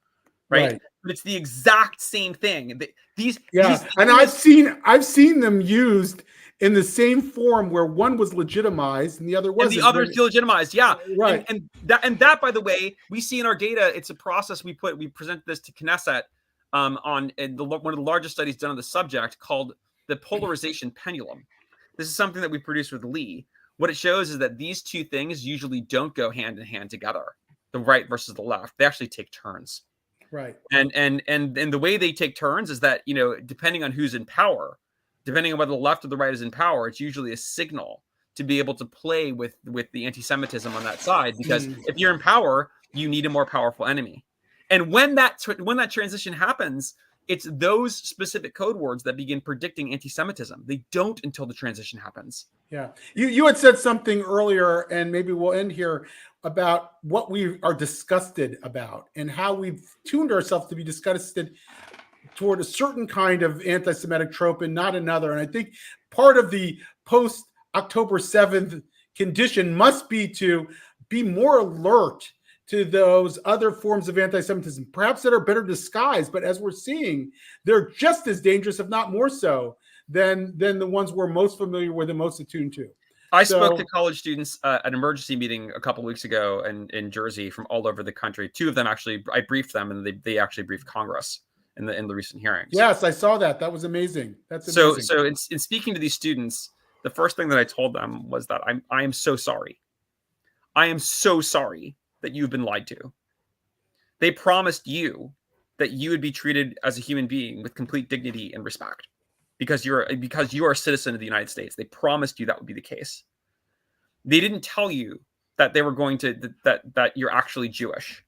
S3: right? But it's the exact same thing. And
S1: I've seen them used in the same form where one was legitimized and the other wasn't.
S3: And the other is delegitimized, yeah.
S1: Right.
S3: And that, by the way, we see in our data. It's a process we present this to Knesset on one of the largest studies done on the subject called the polarization pendulum. This is something that we produced with Lee. What it shows is that these two things usually don't go hand in hand together, the right versus the left. They actually take turns.
S1: Right.
S3: And the way they take turns is that, depending on who's in power, depending on whether the left or the right is in power, it's usually a signal to be able to play with the anti-Semitism on that side. Because if you're in power, you need a more powerful enemy. And when that transition happens, it's those specific code words that begin predicting anti-Semitism. They don't until the transition happens.
S1: Yeah. You had said something earlier, and maybe we'll end here, about what we are disgusted about and how we've tuned ourselves to be disgusted toward a certain kind of anti-Semitic trope and not another. And I think part of the post-October 7th condition must be to be more alert to those other forms of anti-Semitism, perhaps that are better disguised, but as we're seeing, they're just as dangerous, if not more so, than the ones we're most familiar with and most attuned to.
S3: I spoke to college students at an emergency meeting a couple of weeks ago in Jersey from all over the country. Two of them actually, I briefed them, and they actually briefed Congress in the recent hearings.
S1: Yes, I saw that. That was amazing. That's amazing.
S3: So in speaking to these students, the first thing that I told them was that I am so sorry. I am so sorry that you've been lied to. They promised you that you would be treated as a human being with complete dignity and respect because you are a citizen of the United States. They promised you that would be the case. They didn't tell you that they were going to that you're actually Jewish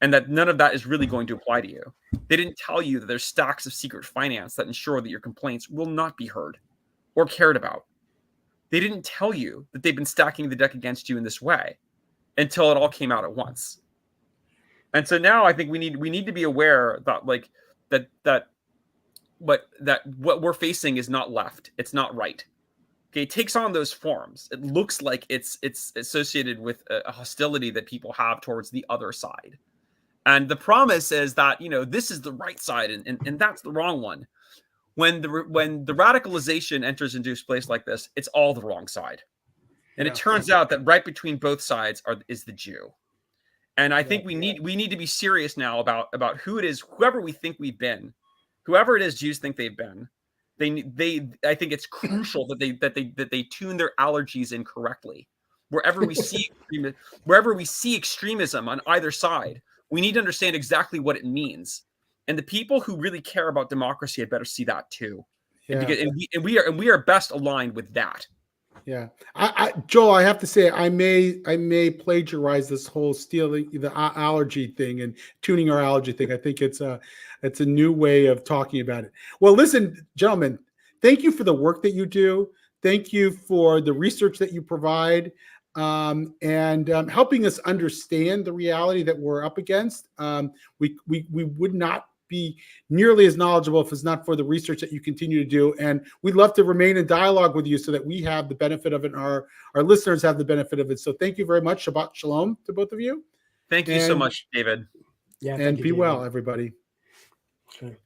S3: and that none of that is really going to apply to you. They didn't tell you that there's stacks of secret finance that ensure that your complaints will not be heard or cared about. They didn't tell you that they've been stacking the deck against you in this way until it all came out at once. And so now I think we need to be aware that what we're facing is not left, it's not right. Okay, it takes on those forms. It looks like it's associated with a hostility that people have towards the other side. And the promise is that, this is the right side and that's the wrong one. When the radicalization enters into a place like this, it's all the wrong side. And it turns out that right between both sides is the Jew. And I think we need to be serious now about who it is, whoever we think we've been, whoever it is Jews think they've been. I think it's crucial that they tune their allergies in correctly. Wherever we see extremism on either side, we need to understand exactly what it means. And the people who really care about democracy had better see that too. Yeah. And we are best aligned with that.
S1: Yeah, Joel, I have to say, I may plagiarize this whole stealing the allergy thing and tuning our allergy thing. I think it's a new way of talking about it. Well, listen, gentlemen, thank you for the work that you do. Thank you for the research that you provide and helping us understand the reality that we're up against. We would not be nearly as knowledgeable if it's not for the research that you continue to do. And we'd love to remain in dialogue with you so that we have the benefit of it and our listeners have the benefit of it. So thank you very much. Shabbat Shalom to both of you.
S3: Thank you so much, David.
S1: Yeah, and be well, everybody.
S2: Sure.